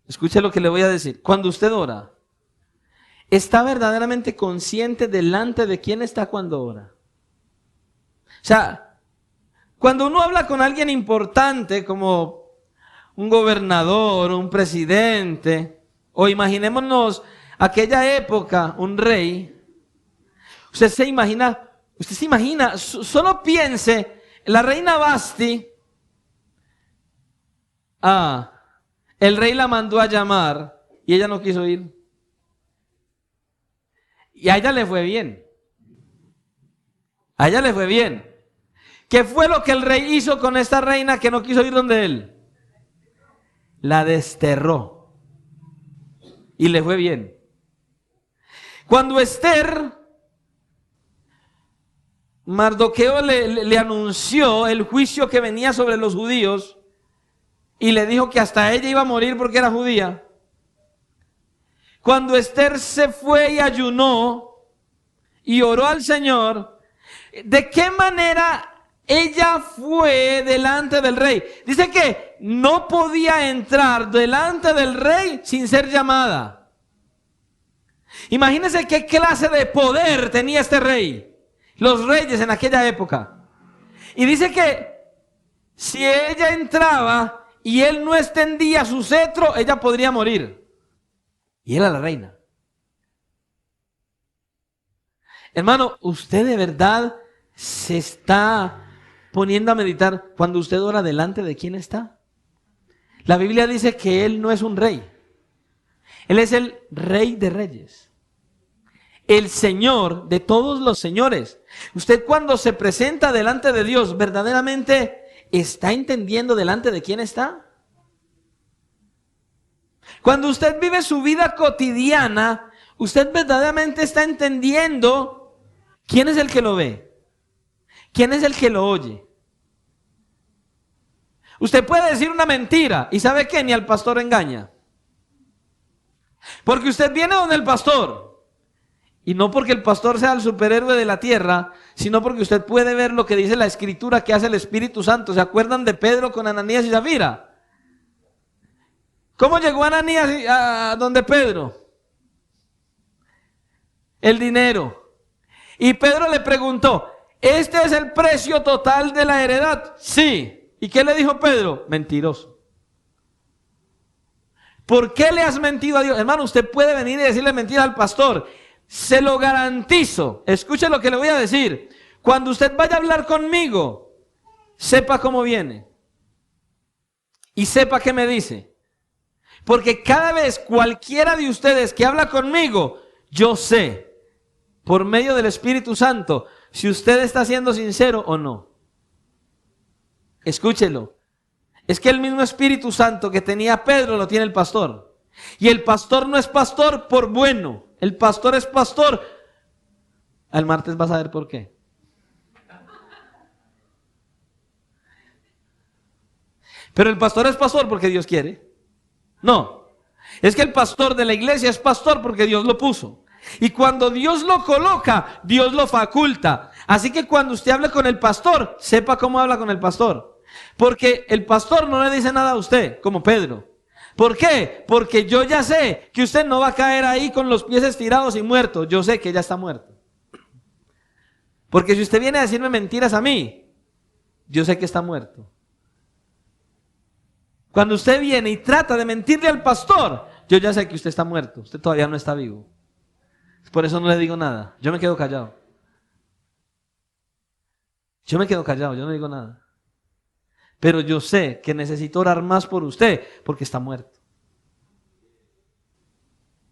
escuche lo que le voy a decir. Cuando usted ora, ¿está verdaderamente consciente delante de quién está cuando ora? O sea, cuando uno habla con alguien importante como un gobernador, un presidente, o imaginémonos aquella época, un rey, usted se imagina, solo piense, la reina Basti. El rey la mandó a llamar y ella no quiso ir. Y a ella le fue bien. A ella le fue bien. ¿Qué fue lo que el rey hizo con esta reina que no quiso ir donde él? La desterró. Y le fue bien. Cuando Esther, Mardoqueo le anunció el juicio que venía sobre los judíos, y le dijo que hasta ella iba a morir porque era judía. Cuando Esther se fue y ayunó y oró al Señor, ¿de qué manera ella fue delante del rey? Dice que no podía entrar delante del rey sin ser llamada. Imagínense qué clase de poder tenía este rey, los reyes en aquella época. Y dice que si ella entraba y él no extendía su cetro, ella podría morir. Y era la reina. Hermano, usted de verdad se está poniendo a meditar cuando usted ora delante de quién está. La Biblia dice que Él no es un rey. Él es el Rey de Reyes. El Señor de todos los señores. Usted cuando se presenta delante de Dios, verdaderamente ¿está entendiendo delante de quién está? Cuando usted vive su vida cotidiana, usted verdaderamente está entendiendo ¿Quién es el que lo ve? ¿Quién es el que lo oye? Usted puede decir una mentira y ¿sabe qué? Ni al pastor engaña. Porque usted viene donde el pastor. Y no porque el pastor sea el superhéroe de la tierra, sino porque usted puede ver lo que dice la Escritura que hace el Espíritu Santo. ¿Se acuerdan de Pedro con Ananías y Zafira? ¿Cómo llegó Ananías a donde Pedro? El dinero. Y Pedro le preguntó, ¿este es el precio total de la heredad? Sí. ¿Y qué le dijo Pedro? Mentiroso. ¿Por qué le has mentido a Dios? Hermano, usted puede venir y decirle mentiras al pastor. Se lo garantizo. Escuche lo que le voy a decir. Cuando usted vaya a hablar conmigo, sepa cómo viene. Y sepa qué me dice. Porque cada vez cualquiera de ustedes que habla conmigo, yo sé, por medio del Espíritu Santo, si usted está siendo sincero o no. Escúchelo. Es que el mismo Espíritu Santo que tenía Pedro lo tiene el pastor. Y el pastor no es pastor por bueno. El pastor es pastor. Al martes vas a ver por qué. Pero el pastor es pastor porque Dios quiere. No. Es que el pastor de la iglesia es pastor porque Dios lo puso. Y cuando Dios lo coloca, Dios lo faculta. Así que cuando usted hable con el pastor, sepa cómo habla con el pastor. Porque el pastor no le dice nada a usted, como Pedro. ¿Por qué? Porque yo ya sé que usted no va a caer ahí con los pies estirados y muerto. Yo sé que ya está muerto. Porque si usted viene a decirme mentiras a mí, yo sé que está muerto. Cuando usted viene y trata de mentirle al pastor, yo ya sé que usted está muerto. Usted todavía no está vivo. Por eso no le digo nada. Yo me quedo callado. Yo me quedo callado, yo no digo nada. Pero yo sé que necesito orar más por usted porque está muerto.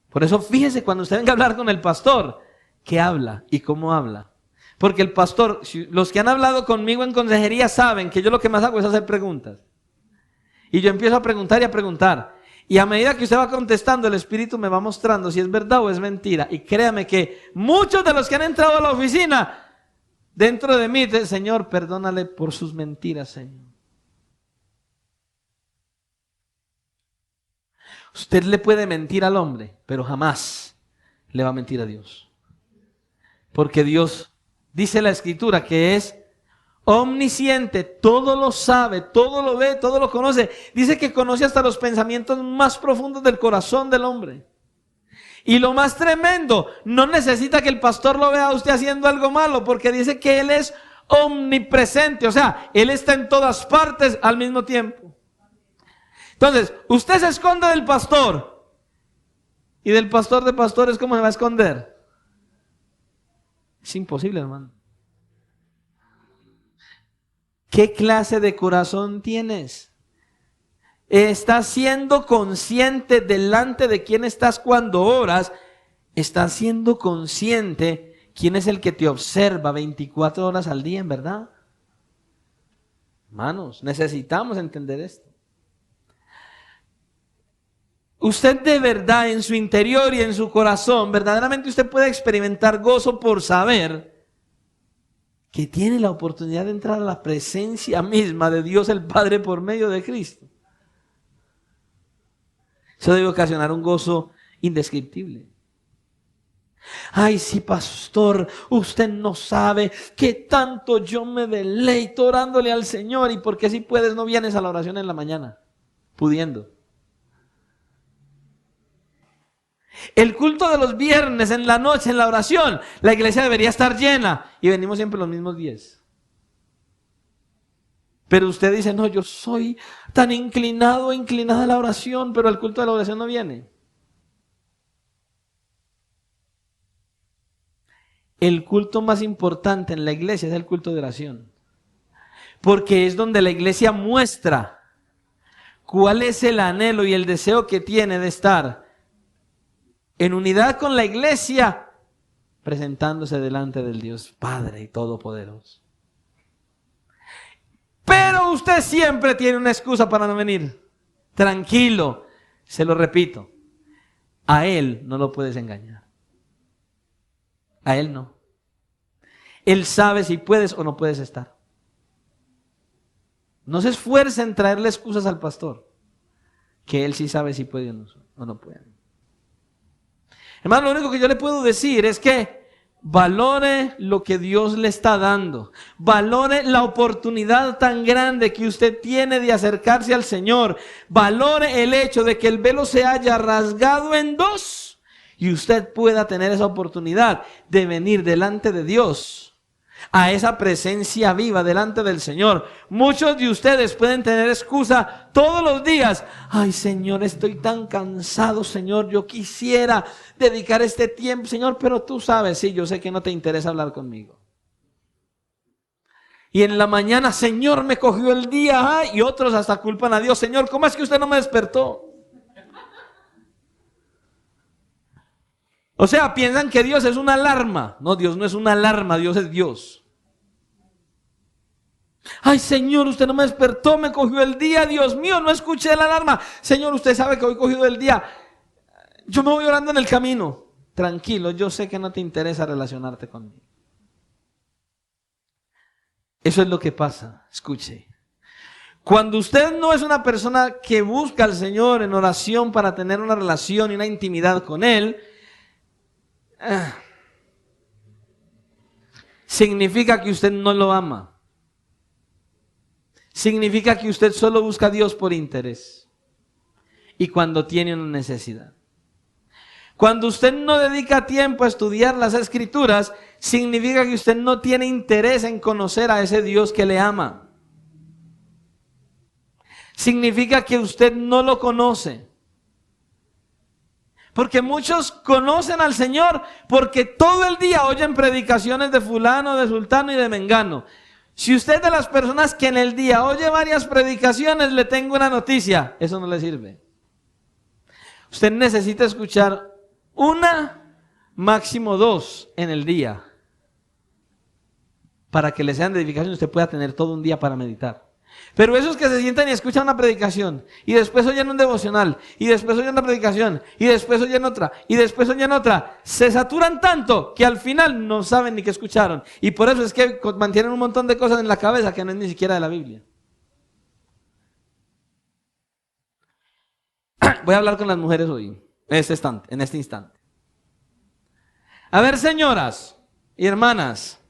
Por eso fíjese cuando usted venga a hablar con el pastor, qué habla y cómo habla. Porque el pastor, los que han hablado conmigo en consejería saben que yo lo que más hago es hacer preguntas. Y yo empiezo a preguntar y a preguntar. Y a medida que usted va contestando, el Espíritu me va mostrando si es verdad o es mentira. Y créame que muchos de los que han entrado a la oficina, dentro de mí, Señor, perdónale por sus mentiras, Señor. Usted le puede mentir al hombre, pero jamás le va a mentir a Dios. Porque Dios, dice la Escritura, que es omnisciente, todo lo sabe, todo lo ve, todo lo conoce. Dice que conoce hasta los pensamientos más profundos del corazón del hombre. Y lo más tremendo, no necesita que el pastor lo vea a usted haciendo algo malo, porque dice que Él es omnipresente, o sea, Él está en todas partes al mismo tiempo. Entonces, usted se esconde del pastor, y del pastor de pastores, ¿cómo se va a esconder? Es imposible, hermano. ¿Qué clase de corazón tienes? ¿Estás siendo consciente delante de quién estás cuando oras? ¿Estás siendo consciente quién es el que te observa 24 horas al día, en verdad? Hermanos, necesitamos entender esto. Usted de verdad en su interior y en su corazón, verdaderamente usted puede experimentar gozo por saber que tiene la oportunidad de entrar a la presencia misma de Dios el Padre por medio de Cristo. Eso debe ocasionar un gozo indescriptible. Ay, sí, pastor, usted no sabe qué tanto yo me deleito orándole al Señor. ¿Y por qué si puedes no vienes a la oración en la mañana? Pudiendo. El culto de los viernes en la noche, en la oración, la iglesia debería estar llena y venimos siempre los mismos 10. Pero usted dice, no, yo soy tan inclinado o inclinada a la oración, pero el culto de la oración no viene. El culto más importante en la iglesia es el culto de oración, porque es donde la iglesia muestra cuál es el anhelo y el deseo que tiene de estar en unidad con la iglesia, presentándose delante del Dios Padre y Todopoderoso. Pero usted siempre tiene una excusa para no venir. Tranquilo, se lo repito, a Él no lo puedes engañar. A Él no. Él sabe si puedes o no puedes estar. No se esfuerce en traerle excusas al pastor, que Él sí sabe si puede o no puede. Hermano, lo único que yo le puedo decir es que valore lo que Dios le está dando. Valore la oportunidad tan grande que usted tiene de acercarse al Señor. Valore el hecho de que el velo se haya rasgado en dos y usted pueda tener esa oportunidad de venir delante de Dios, a esa presencia viva delante del Señor. Muchos de ustedes pueden tener excusa todos los días. Ay, Señor, estoy tan cansado, Señor, yo quisiera dedicar este tiempo, Señor, pero tú sabes, sí, yo sé que no te interesa hablar conmigo. Y en la mañana, Señor, me cogió el día, y otros hasta culpan a Dios. Señor, ¿cómo es que usted no me despertó? O sea, piensan que Dios es una alarma. No, Dios no es una alarma, Dios es Dios. Ay, Señor, usted no me despertó, me cogió el día, Dios mío, no escuché la alarma. Señor, usted sabe que hoy cogido el día. Yo me voy orando en el camino. Tranquilo, yo sé que no te interesa relacionarte conmigo. Eso es lo que pasa, escuche. Cuando usted no es una persona que busca al Señor en oración para tener una relación y una intimidad con Él, significa que usted no lo ama. Significa que usted solo busca a Dios por interés y cuando tiene una necesidad. Cuando usted no dedica tiempo a estudiar las Escrituras, significa que usted no tiene interés en conocer a ese Dios que le ama. Significa que usted no lo conoce. Porque muchos conocen al Señor porque todo el día oyen predicaciones de fulano, de sultano y de mengano. Si usted es de las personas que en el día oye varias predicaciones, le tengo una noticia, eso no le sirve. Usted necesita escuchar una, máximo dos en el día, para que le sean de edificación y usted pueda tener todo un día para meditar. Pero esos que se sientan y escuchan una predicación, y después oyen un devocional, y después oyen una predicación, y después oyen otra, y después oyen otra, se saturan tanto que al final no saben ni qué escucharon. Y por eso es que mantienen un montón de cosas en la cabeza que no es ni siquiera de la Biblia. Voy a hablar con las mujeres hoy, en este instante. A ver, señoras y hermanas,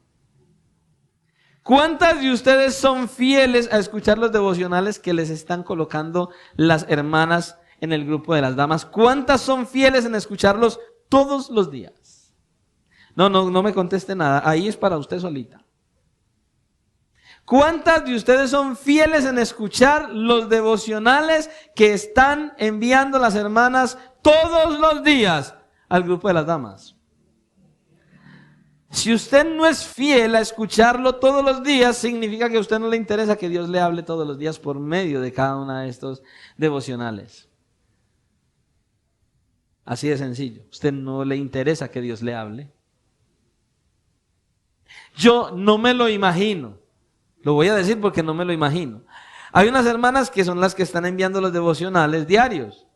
¿cuántas de ustedes son fieles a escuchar los devocionales que les están colocando las hermanas en el grupo de las damas? ¿Cuántas son fieles en escucharlos todos los días? No me conteste nada, ahí es para usted solita. ¿Cuántas de ustedes son fieles en escuchar los devocionales que están enviando las hermanas todos los días al grupo de las damas? Si usted no es fiel a escucharlo todos los días, significa que a usted no le interesa que Dios le hable todos los días por medio de cada uno de estos devocionales. Así de sencillo. A usted no le interesa que Dios le hable. Yo no me lo imagino. Lo voy a decir porque no me lo imagino. Hay unas hermanas que son las que están enviando los devocionales diarios.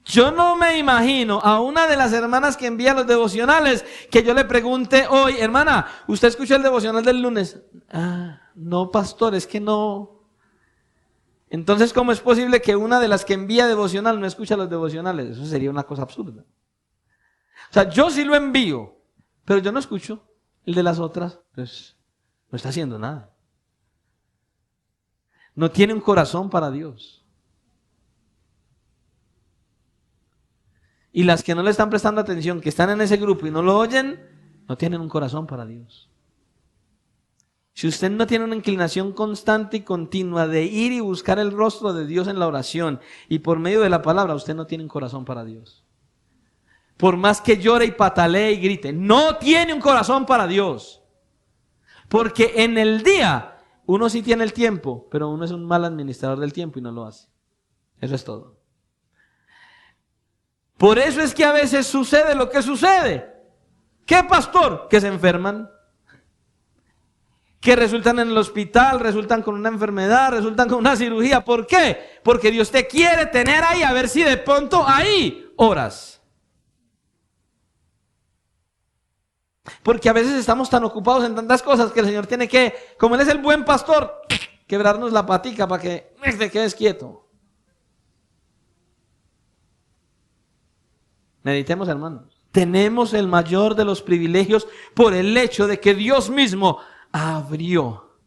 Yo no me imagino a una de las hermanas que envía los devocionales que yo le pregunte hoy, hermana, ¿usted escuchó el devocional del lunes? No, pastor, es que no. Entonces, ¿cómo es posible que una de las que envía devocional no escucha los devocionales? Eso sería una cosa absurda. O sea, yo sí lo envío, pero yo no escucho el de las otras, pues no está haciendo nada. No tiene un corazón para Dios. Y las que no le están prestando atención, que están en ese grupo y no lo oyen, no tienen un corazón para Dios. Si usted no tiene una inclinación constante y continua de ir y buscar el rostro de Dios en la oración y por medio de la palabra, usted no tiene un corazón para Dios. Por más que llore y patalee y grite, no tiene un corazón para Dios. Porque en el día, uno sí tiene el tiempo, pero uno es un mal administrador del tiempo y no lo hace. Eso es todo. Por eso es que a veces sucede lo que sucede. ¿Qué, pastor? Que se enferman. Que resultan en el hospital, resultan con una enfermedad, resultan con una cirugía. ¿Por qué? Porque Dios te quiere tener ahí, a ver si de pronto ahí oras. Porque a veces estamos tan ocupados en tantas cosas que el Señor tiene que, como Él es el buen pastor, quebrarnos la patica para que te quedes quieto. Meditemos, hermanos. Tenemos el mayor de los privilegios por el hecho de que Dios mismo abrió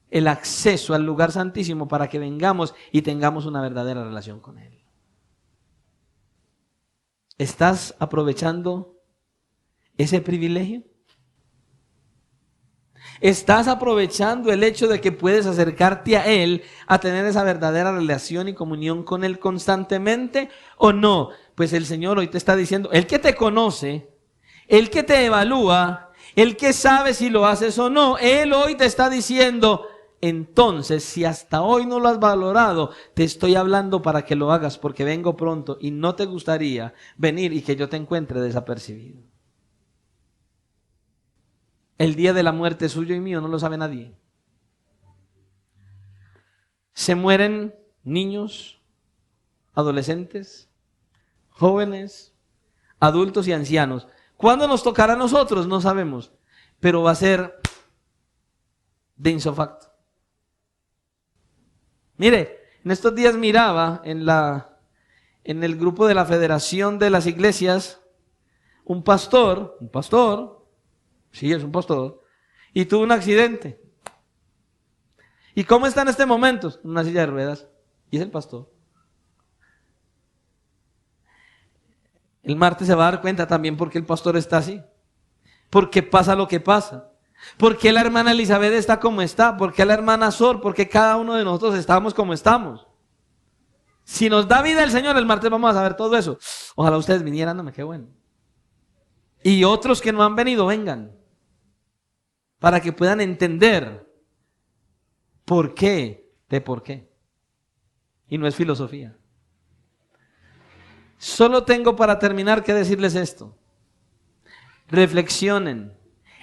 el acceso al lugar santísimo para que vengamos y tengamos una verdadera relación con Él. ¿Estás aprovechando ese privilegio? ¿Estás aprovechando el hecho de que puedes acercarte a Él, a tener esa verdadera relación y comunión con Él constantemente o no? Pues el Señor hoy te está diciendo, el que te conoce, el que te evalúa, el que sabe si lo haces o no, Él hoy te está diciendo, entonces si hasta hoy no lo has valorado, te estoy hablando para que lo hagas porque vengo pronto y no te gustaría venir y que yo te encuentre desapercibido. El día de la muerte suyo y mío no lo sabe nadie. Se mueren niños, adolescentes, jóvenes, adultos y ancianos. ¿Cuándo nos tocará a nosotros? No sabemos, pero va a ser de insofacto. Mire, en estos días miraba en el grupo de la Federación de las Iglesias un pastor, sí, es un pastor, y tuvo un accidente. ¿Y cómo está en este momento? En una silla de ruedas. Y es el pastor. El martes se va a dar cuenta también por qué el pastor está así. ¿Por qué pasa lo que pasa? ¿Por qué la hermana Elizabeth está como está? ¿Por qué la hermana Sor? ¿Por qué cada uno de nosotros estamos como estamos? Si nos da vida el Señor, el martes vamos a saber todo eso. Ojalá ustedes vinieran, no me qué bueno. Y otros que no han venido, vengan. Para que puedan entender por qué, de por qué. Y no es filosofía. Solo tengo para terminar que decirles esto. Reflexionen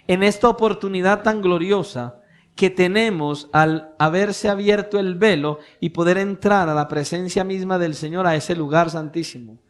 en esta oportunidad tan gloriosa que tenemos al haberse abierto el velo y poder entrar a la presencia misma del Señor, a ese lugar santísimo.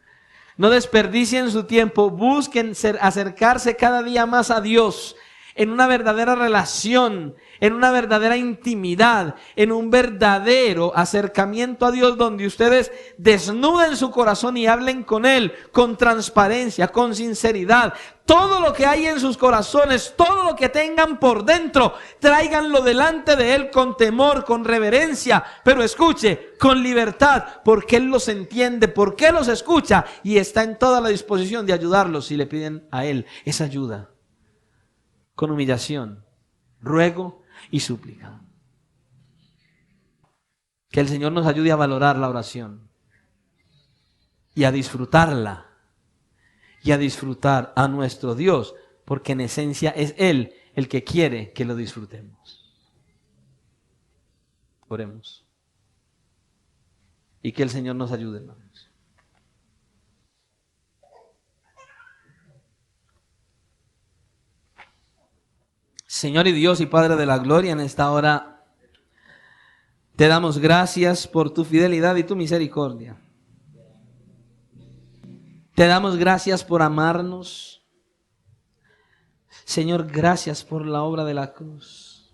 No desperdicien su tiempo, busquen acercarse cada día más a Dios en una verdadera relación, en una verdadera intimidad, en un verdadero acercamiento a Dios donde ustedes desnuden su corazón y hablen con Él con transparencia, con sinceridad. Todo lo que hay en sus corazones, todo lo que tengan por dentro, tráiganlo delante de Él con temor, con reverencia, pero escuche, con libertad, porque Él los entiende, porque Él los escucha y está en toda la disposición de ayudarlos si le piden a Él esa ayuda. Con humillación, ruego y súplica. Que el Señor nos ayude a valorar la oración y a disfrutarla y a disfrutar a nuestro Dios, porque en esencia es Él el que quiere que lo disfrutemos. Oremos. Y que el Señor nos ayude, hermanos. Señor y Dios y Padre de la gloria, en esta hora te damos gracias por tu fidelidad y tu misericordia. Te damos gracias por amarnos. Señor, gracias por la obra de la cruz.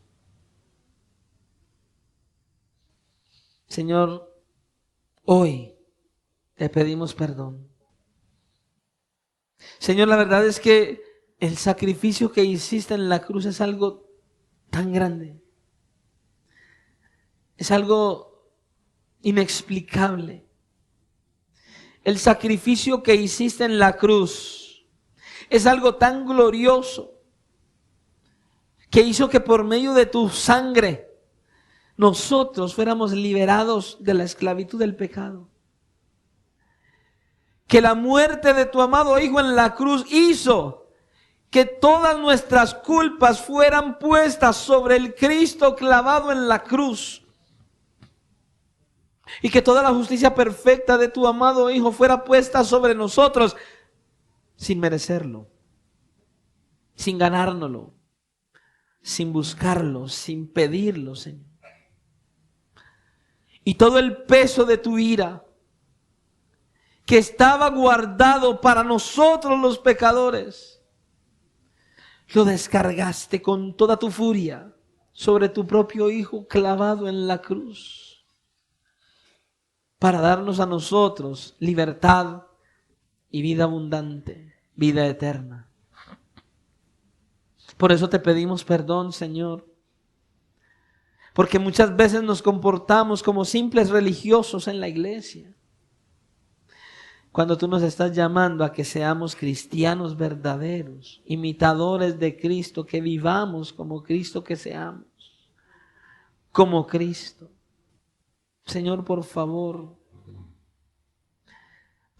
Señor, hoy te pedimos perdón. Señor, la verdad es que el sacrificio que hiciste en la cruz es algo tan grande. Es algo inexplicable. El sacrificio que hiciste en la cruz es algo tan glorioso que hizo que por medio de tu sangre nosotros fuéramos liberados de la esclavitud del pecado. Que la muerte de tu amado Hijo en la cruz hizo que todas nuestras culpas fueran puestas sobre el Cristo clavado en la cruz. Y que toda la justicia perfecta de tu amado Hijo fuera puesta sobre nosotros sin merecerlo, sin ganárnoslo, sin buscarlo, sin pedirlo, Señor. Y todo el peso de tu ira que estaba guardado para nosotros los pecadores, lo descargaste con toda tu furia sobre tu propio Hijo clavado en la cruz, para darnos a nosotros libertad y vida abundante, vida eterna. Por eso te pedimos perdón, Señor, porque muchas veces nos comportamos como simples religiosos en la iglesia, cuando tú nos estás llamando a que seamos cristianos verdaderos, imitadores de Cristo, que vivamos como Cristo, que seamos como Cristo. Señor, por favor,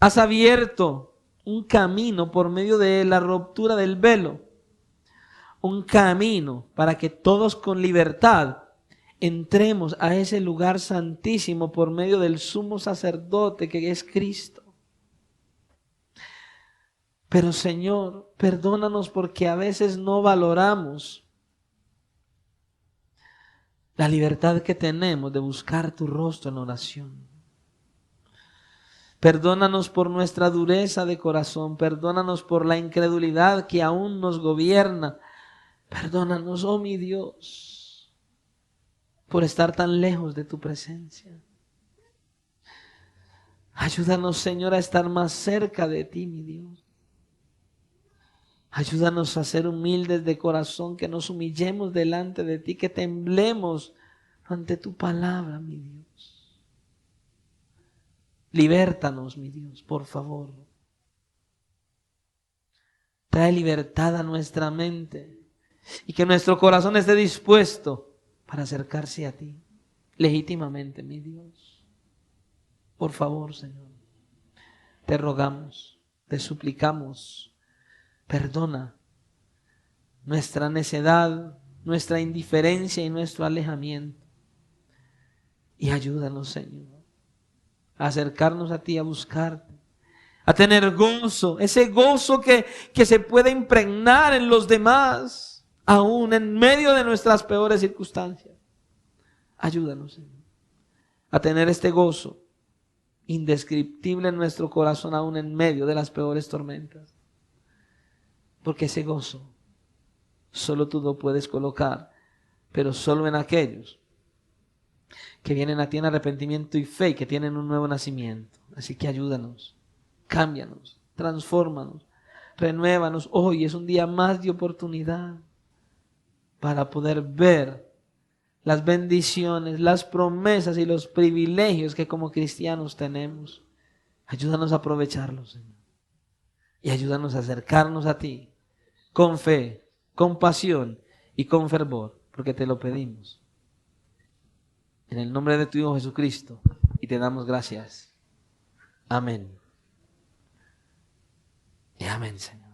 has abierto un camino por medio de la ruptura del velo, un camino para que todos con libertad entremos a ese lugar santísimo por medio del sumo sacerdote que es Cristo. Pero Señor, perdónanos porque a veces no valoramos la libertad que tenemos de buscar tu rostro en oración. Perdónanos por nuestra dureza de corazón, perdónanos por la incredulidad que aún nos gobierna. Perdónanos, oh mi Dios, por estar tan lejos de tu presencia. Ayúdanos, Señor, a estar más cerca de ti, mi Dios. Ayúdanos a ser humildes de corazón, que nos humillemos delante de ti, que temblemos ante tu palabra, mi Dios. Libértanos, mi Dios, por favor. Trae libertad a nuestra mente y que nuestro corazón esté dispuesto para acercarse a ti legítimamente, mi Dios. Por favor, Señor, te rogamos, te suplicamos, perdona nuestra necedad, nuestra indiferencia y nuestro alejamiento. Y ayúdanos, Señor, a acercarnos a ti, a buscarte, a tener gozo, ese gozo que se puede impregnar en los demás, aún en medio de nuestras peores circunstancias. Ayúdanos, Señor, a tener este gozo indescriptible en nuestro corazón, aún en medio de las peores tormentas. Porque ese gozo solo tú lo puedes colocar, pero solo en aquellos que vienen a ti en arrepentimiento y fe y que tienen un nuevo nacimiento. Así que ayúdanos, cámbianos, transfórmanos, renuévanos. Hoy es un día más de oportunidad para poder ver las bendiciones, las promesas y los privilegios que como cristianos tenemos. Ayúdanos a aprovecharlos, Señor. Y ayúdanos a acercarnos a ti con fe, con pasión y con fervor, porque te lo pedimos. En el nombre de tu Hijo Jesucristo, y te damos gracias. Amén. Y amén, Señor.